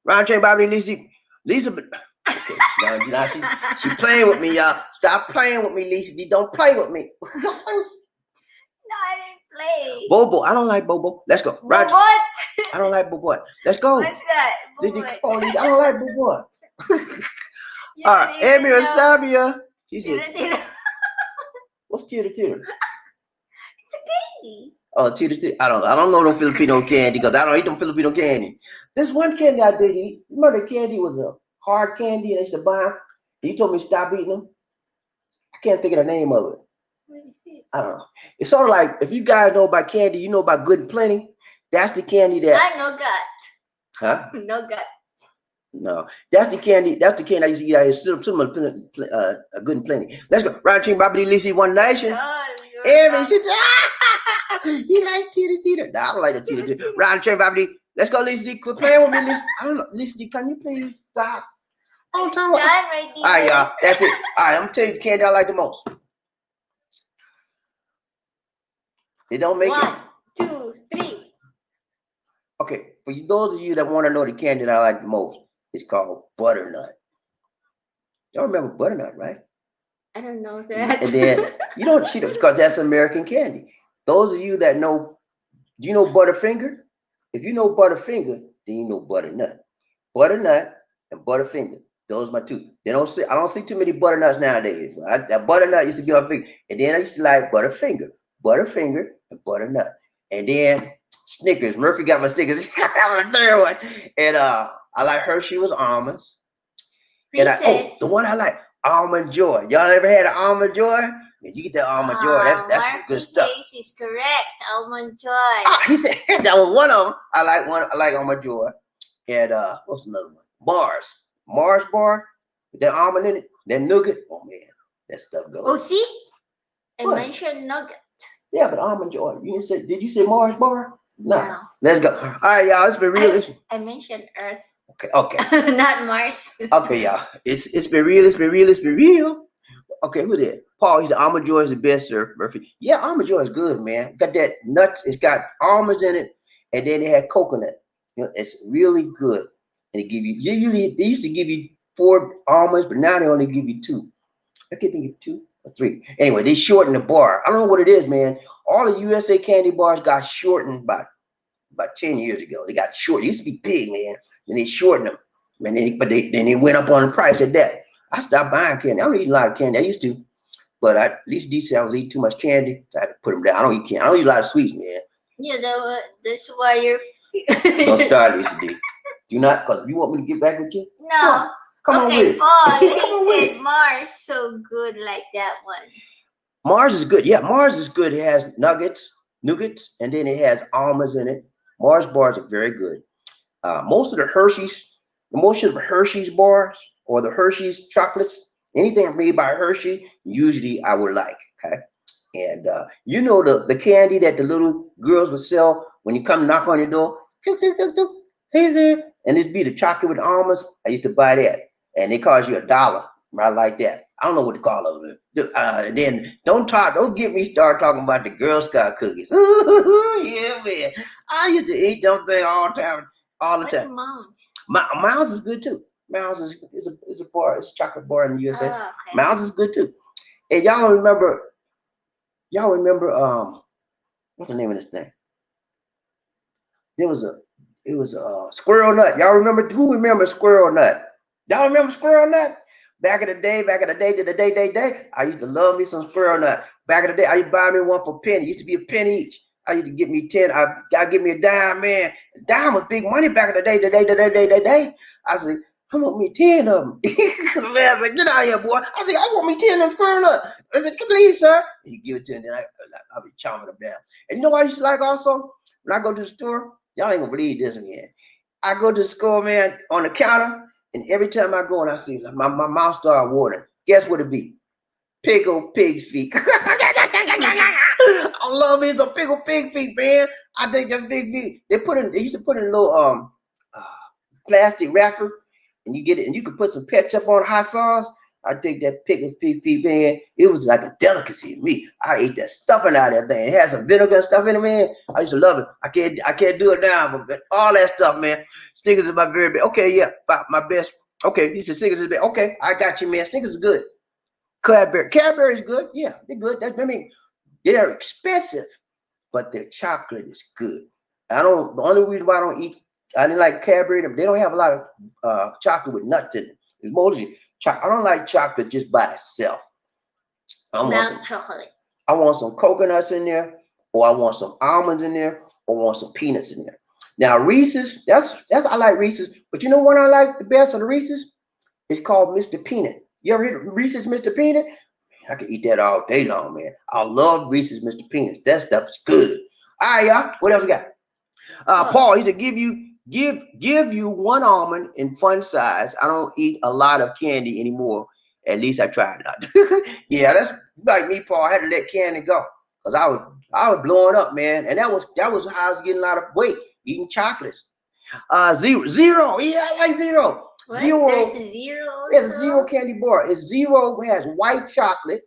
Round train, Bobby Lizzie. Lisa. Okay, now she playing with me, y'all. Stop playing with me, Lisa D. Don't play with me. No, I didn't play. Bobo, I don't like Bobo. Let's go. What? I don't like Bobo. Let's go. What's that? I don't like Bobo. All right, Amy or Sabia. She said, what's tira? It's a candy. Oh, tira. I don't know no Filipino candy because I don't eat them Filipino candy. There's one candy I did eat. Remember the candy was a hard candy and I used to buy them. You told me to stop eating them. I can't think of the name of it. What is it? I don't know. It's sort of like if you guys know about candy, you know about Good and Plenty. That's the candy that. I know gut. Huh? No gut. No, that's the candy. That's the candy I used to eat. I used to Good and Plenty. Let's go. Round team, Bobby Lizzie, One Nation. Every you like tita. No, I don't like the tita. Round team, Bobby. Let's go, Lizzie. Quit playing with me, Lizzie. I don't know, Lizzie. Can you please stop? I'm It's talking done, about. my All right, dear. y'all. That's it. All right, I'm gonna tell you the candy I like the most. It don't make it. 1, 2, 3. Okay, for those of you that want to know the candy that I like the most, it's called butternut. Y'all remember butternut, right? I don't know that. And then you don't cheat because that's American candy. Those of you that know, do you know Butterfinger? If you know Butterfinger, then you know butternut. Butternut and Butterfinger. Those are my two. They don't see. I don't see too many butternuts nowadays. That butternut used to be on finger, and then I used to like Butterfinger, Butterfinger, and butternut, and then Snickers. Murphy got my Snickers. That was the third one, and I like Hershey with almonds, and Reese's. the one I like almond joy. Y'all ever had an almond joy? Man, you get that almond joy. That's some good Murphy stuff. Case is correct. Almond Joy. Ah, he said that was one of them. I like one. I like almond joy. And what's another one? Mars bar, with that almond in it, that nougat. Oh man, that stuff goes. Oh, see? I What? mentioned nugget. Yeah, but almond joy. You didn't say? Did you say Mars bar? No. Let's go. All right, y'all. It's been real. I mentioned Earth. Okay. Not Mars. Okay, y'all. It's been real. It's been real. It's been real. Okay, who did? Paul. He said almond joy is the best, sir. Murphy. Yeah, almond joy is good, man. Got that nuts. It's got almonds in it, and then it had coconut. You know, it's really good. And they give you usually they used to give you 4 almonds, but now they only give you 2. I can't think of 2 or 3. Anyway, they shortened the bar. I don't know what it is, man. All the USA candy bars got shortened about 10 years ago. They got short. They used to be big, man. And they shortened them. But they went up on the price of that. I stopped buying candy. I don't eat a lot of candy. I used to, but at least DC I was eating too much candy, so I had to put them down. I don't eat candy. I don't eat a lot of sweets, man. Yeah, that's why you're. Don't start, Lisa D. Do not, because you want me to get back with you? No. Come on with it. Paul, Come he on with said it. Mars so good like that one. Mars is good. Yeah, Mars is good. It has nougats, and then it has almonds in it. Mars bars are very good. Most of the Hershey's bars or the Hershey's chocolates, anything made by Hershey, usually I would like. Okay. And you know the candy that the little girls would sell when you come knock on your door, hey there, and it'd be the chocolate with almonds. I used to buy that, and they cost you $1. I like that. I don't know what to call them. And then don't get me started talking about the Girl Scout cookies. Ooh, yeah, man. I used to eat them things all the time. What's Mounds? Mounds is good too. Mounds is a bar. It's a chocolate bar in the USA. Oh, okay. Mounds is good too. And y'all remember what's the name of this thing? It was a squirrel nut. Y'all remember? Who remembers squirrel nut? Y'all remember squirrel nut? Back in the day, I used to love me some squirrel nut. Back in the day, I used to buy me one for a penny. It used to be a penny each. I used to get me 10. I give me a dime, man. A dime was big money back in the day. I said, I want me 10 of them. The man said, get out of here, boy. I said, I want me 10 of them squirrel nuts. I said, please, sir. And you give it to him, then I'll be chomping them down. And you know what I used to like also? When I go to the store, y'all ain't gonna believe this, man. I go to the store, man, on the counter, and every time I go and I see my mouth start watering, guess what it be? Pickled pig's feet. I love me some pickled pig feet, man. I think that big feet. They used to put in a little uh, plastic wrapper, and you get it, and you can put some ketchup on hot sauce. I think that pickled pig feet, man, it was like a delicacy to me. I ate that stuffing out of that thing. It had some vinegar and stuff in it, man. I used to love it. I can't do it now, but all that stuff, man. Snickers is my very best. Okay, yeah, my best. Okay, he said Snickers is best. Okay, I got you, man. Snickers is good. Cadbury is good. Yeah, they're good. They're expensive, but their chocolate is good. The only reason why I didn't like Cadbury, they don't have a lot of chocolate with nuts in it. It's mostly I don't like chocolate just by itself. Chocolate. I want some coconuts in there, or I want some almonds in there, or I want some peanuts in there. Now Reese's, that's I like Reese's, but you know what I like the best of the Reese's? It's called Mr. Peanut. You ever heard of Reese's Mr. Peanut? I could eat that all day long, man. I love Reese's Mr. Peanuts. That stuff is good. All right, y'all. What else we got? Paul, he said, give you one almond in fun size. I don't eat a lot of candy anymore. At least I tried not. Yeah, that's like me, Paul. I had to let candy go because I was blowing up, man. And that was how I was getting a lot of weight, eating chocolates. Zero. Yeah, I like zero. What? There's Zero. a zero It's a zero also? candy bar. It's zero. It has white chocolate,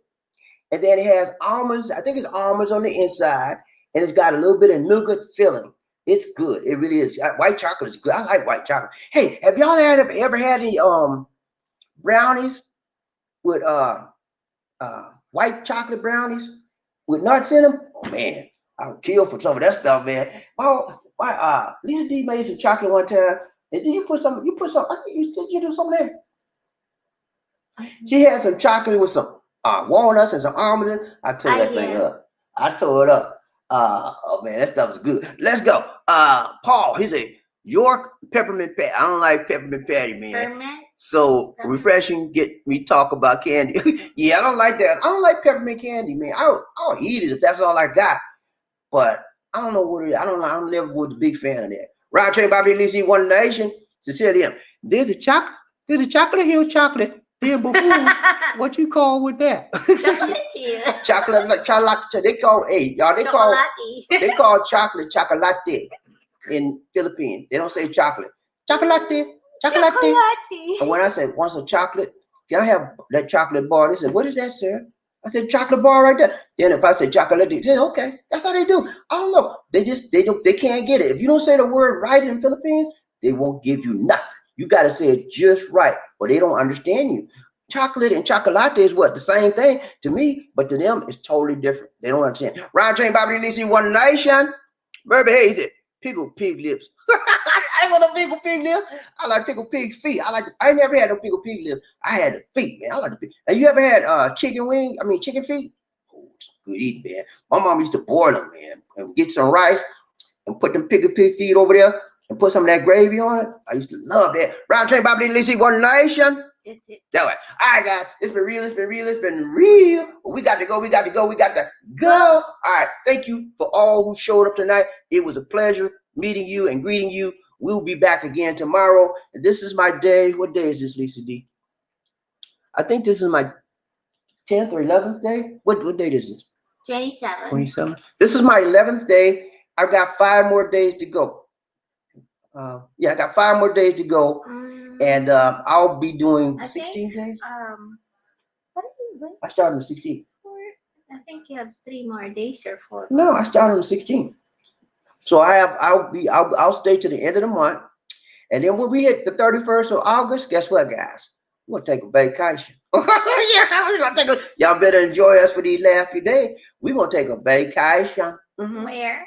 and then it has almonds. I think it's almonds on the inside, and it's got a little bit of nougat filling. It's good. It really is. White chocolate is good. I like white chocolate. Hey, have y'all ever had any brownies with white chocolate brownies with nuts in them? Oh man, I would kill for some of that stuff, man. Oh, why? Lisa D made some chocolate one time, and then you put some. You put some. I think you do something there. She had some chocolate with some walnuts and some almonds. I tore that thing Yeah. up. I tore it up. Oh man, that stuff is good. Let's go. Paul, he said York peppermint patty. I don't like peppermint patty, man. Ferment? So refreshing. Get me talk about candy. Yeah, I don't like that. I don't like peppermint candy, man. I'll eat it if that's all I got. But I don't know what it is. I don't know. I never was a big fan of that. Round train Bobby Lisi One Nation. Cecilia, there's a chocolate. There's a chocolate hill chocolate. Then before, what you call with that? Chocolate. chocolate. They call y'all. They call chocolate chocolate in Philippines. They don't say chocolate. Chocolate. Chocolate. And when I said want some chocolate, can I have that chocolate bar? They said, what is that, sir? I said chocolate bar right there. Then if I said chocolate, they said okay. That's how they do. I don't know. They can't get it. If you don't say the word right in Philippines, they won't give you nothing. You got to say it just right, or they don't understand you. Chocolate and chocolate is what the same thing to me, but to them it's totally different. They don't understand. Round train Bobby Lisi One Nation. Burby Hayes it. Pickled pig lips. I want no pickled pig lips. I like pickled pig feet. I never had no pickled pig lips. I had the feet, man. I like the feet. And you ever had chicken feet? Oh, it's good eating, man. My mom used to boil them, man, and get some rice and put them pickled pig feet over there and put some of that gravy on it. I used to love that. Round train Bobby Lisi One Nation. That's it. That way. All right, guys. It's been real. It's been real. It's been real. We got to go. We got to go. We got to go. All right. Thank you for all who showed up tonight. It was a pleasure meeting you and greeting you. We'll be back again tomorrow. And this is my day. What day is this, Lisa D? I think this is my 10th or 11th day. What date is this? 27. 27. This is my 11th day. I've got 5 more days to go. I got 5 more days to go. And I'll be doing 16 days. What are you doing? I started on the 16th. I think you have 3 more days or 4. No, I started on the 16th. So I'll stay to the end of the month. And then when we hit the 31st of August, guess what, guys? We're gonna take a vacation. Y'all better enjoy us for these last few days. We're gonna take a vacation. Where?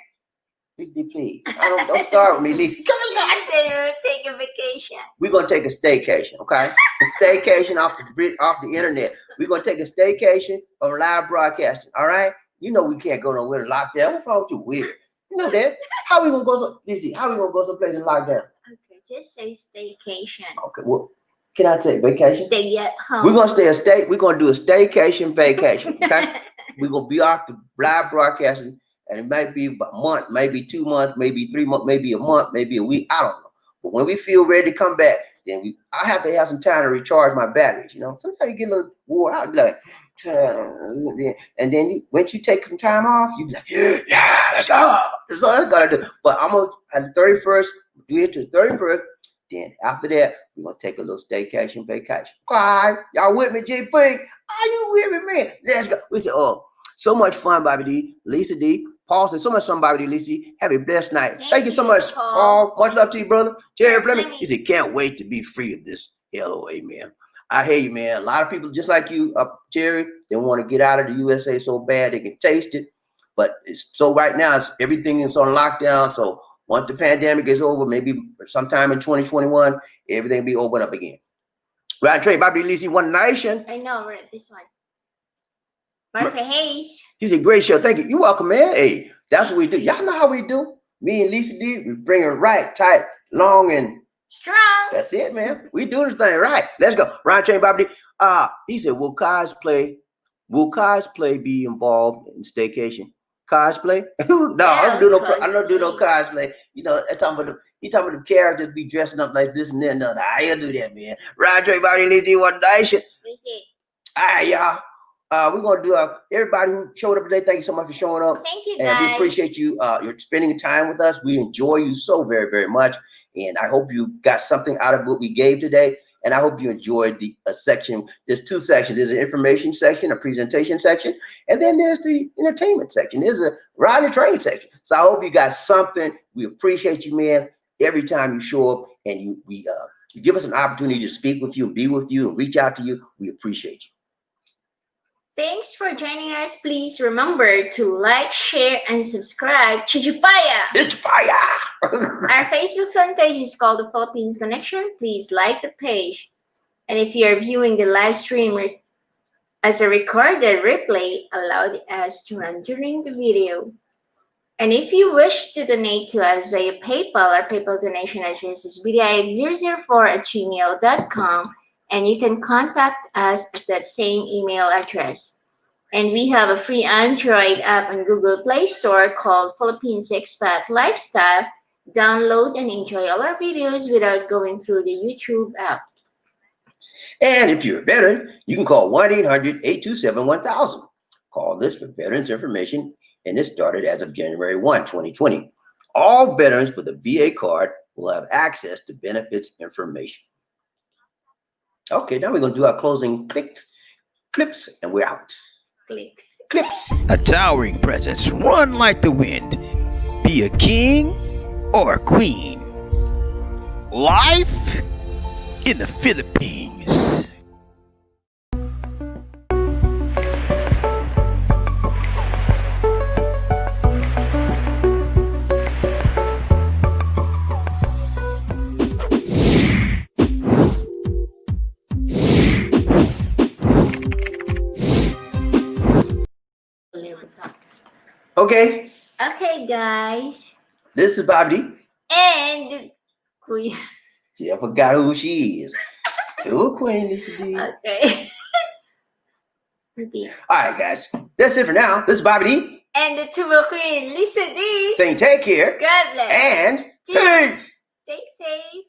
Please. Don't start with me, Lisa. Come on, guys. I said we're taking vacation. We're gonna take a staycation, okay? A staycation off the internet. We're gonna take a staycation from live broadcasting. All right? You know we can't go nowhere in lockdown. What's wrong with you? Weird. You know that? How we gonna go How we gonna go someplace in lockdown? Okay, just say staycation. Okay, well, can I say vacation? Stay at home. We're gonna do a staycation vacation, okay? We're gonna be off the live broadcasting, and it might be a month, maybe 2 months, maybe 3 months, maybe a month, maybe a week. I don't know. But when we feel ready to come back, then I have to have some time to recharge my batteries. You know, sometimes you get a little wore out, like, and then once you take some time off, you be like, yeah, let's go. That's all I gotta do. But I'm gonna at the 31st, do it to the 31st. Then after that, we're gonna take a little staycation vacation. All right, y'all with me, GP? Are you with me, man? Let's go. We said, oh, so much fun, Bobby D, Lisa D. Paul said, so much fun, Bobby D, Lisa. Have a blessed night. Thank you so much, Paul. Much love to you, brother. Jerry Fleming. He said, can't wait to be free of this LOA, man. I hear you, man. A lot of people just like you, Jerry, they want to get out of the USA so bad they can taste it. But so right now, everything is on lockdown. So once the pandemic is over, maybe sometime in 2021, everything will be open up again. Right, Trey, Bobby Lisi, One Nation. I know, right, this one. Murphy Hayes. He's a great show. Thank you. You're welcome, man. Hey, that's what we do. Y'all know how we do. Me and Lisa D, we bring it right, tight, long, and strong. That's it, man. We do this thing right. Let's go. Ryan Chain Bobby. He said, will cosplay be involved in staycation? Cosplay? No, yeah, I don't do no cosplay. You know, he talking about the characters be dressing up like this and that and that. I'll do that, man. Ryan Chain Bobby, Lisa One Nation. All right, y'all. We're gonna do everybody who showed up today. Thank you so much for showing up. Thank you, guys. And we appreciate you. You're spending time with us. We enjoy you so very, very much. And I hope you got something out of what we gave today. And I hope you enjoyed the section. There's two sections. There's an information section, a presentation section, and then there's the entertainment section. There's a ride and train section. So I hope you got something. We appreciate you, man. Every time you show up and you give us an opportunity to speak with you and be with you and reach out to you, we appreciate you. Thanks for joining us. Please remember to like, share, and subscribe. Chichipaya! It's fire! Our Facebook fan page is called The Philippines Connection. Please like the page. And if you are viewing the live stream as a recorded replay, allow us to run during the video. And if you wish to donate to us via PayPal, our PayPal donation address is bdix004@gmail.com, and you can contact us at that same email address. And we have a free Android app on Google Play Store called Philippines Expat Lifestyle. Download and enjoy all our videos without going through the YouTube app. And if you're a veteran, you can call 1-800-827-1000. Call this for veterans information, and this started as of January 1, 2020. All veterans with a VA card will have access to benefits information. Okay, now we're going to do our closing clips, and we're out. Clips. A towering presence, run like the wind. Be a king or a queen. Life in the Philippines. Okay. Okay, guys. This is Bobby D. And Queen. See, I forgot who she is. To a queen, Lisa D. Okay. Repeat. All right, guys. That's it for now. This is Bobby D. And the Tuba Queen, Lisa D. Saying take care. God bless. And peace. Stay safe.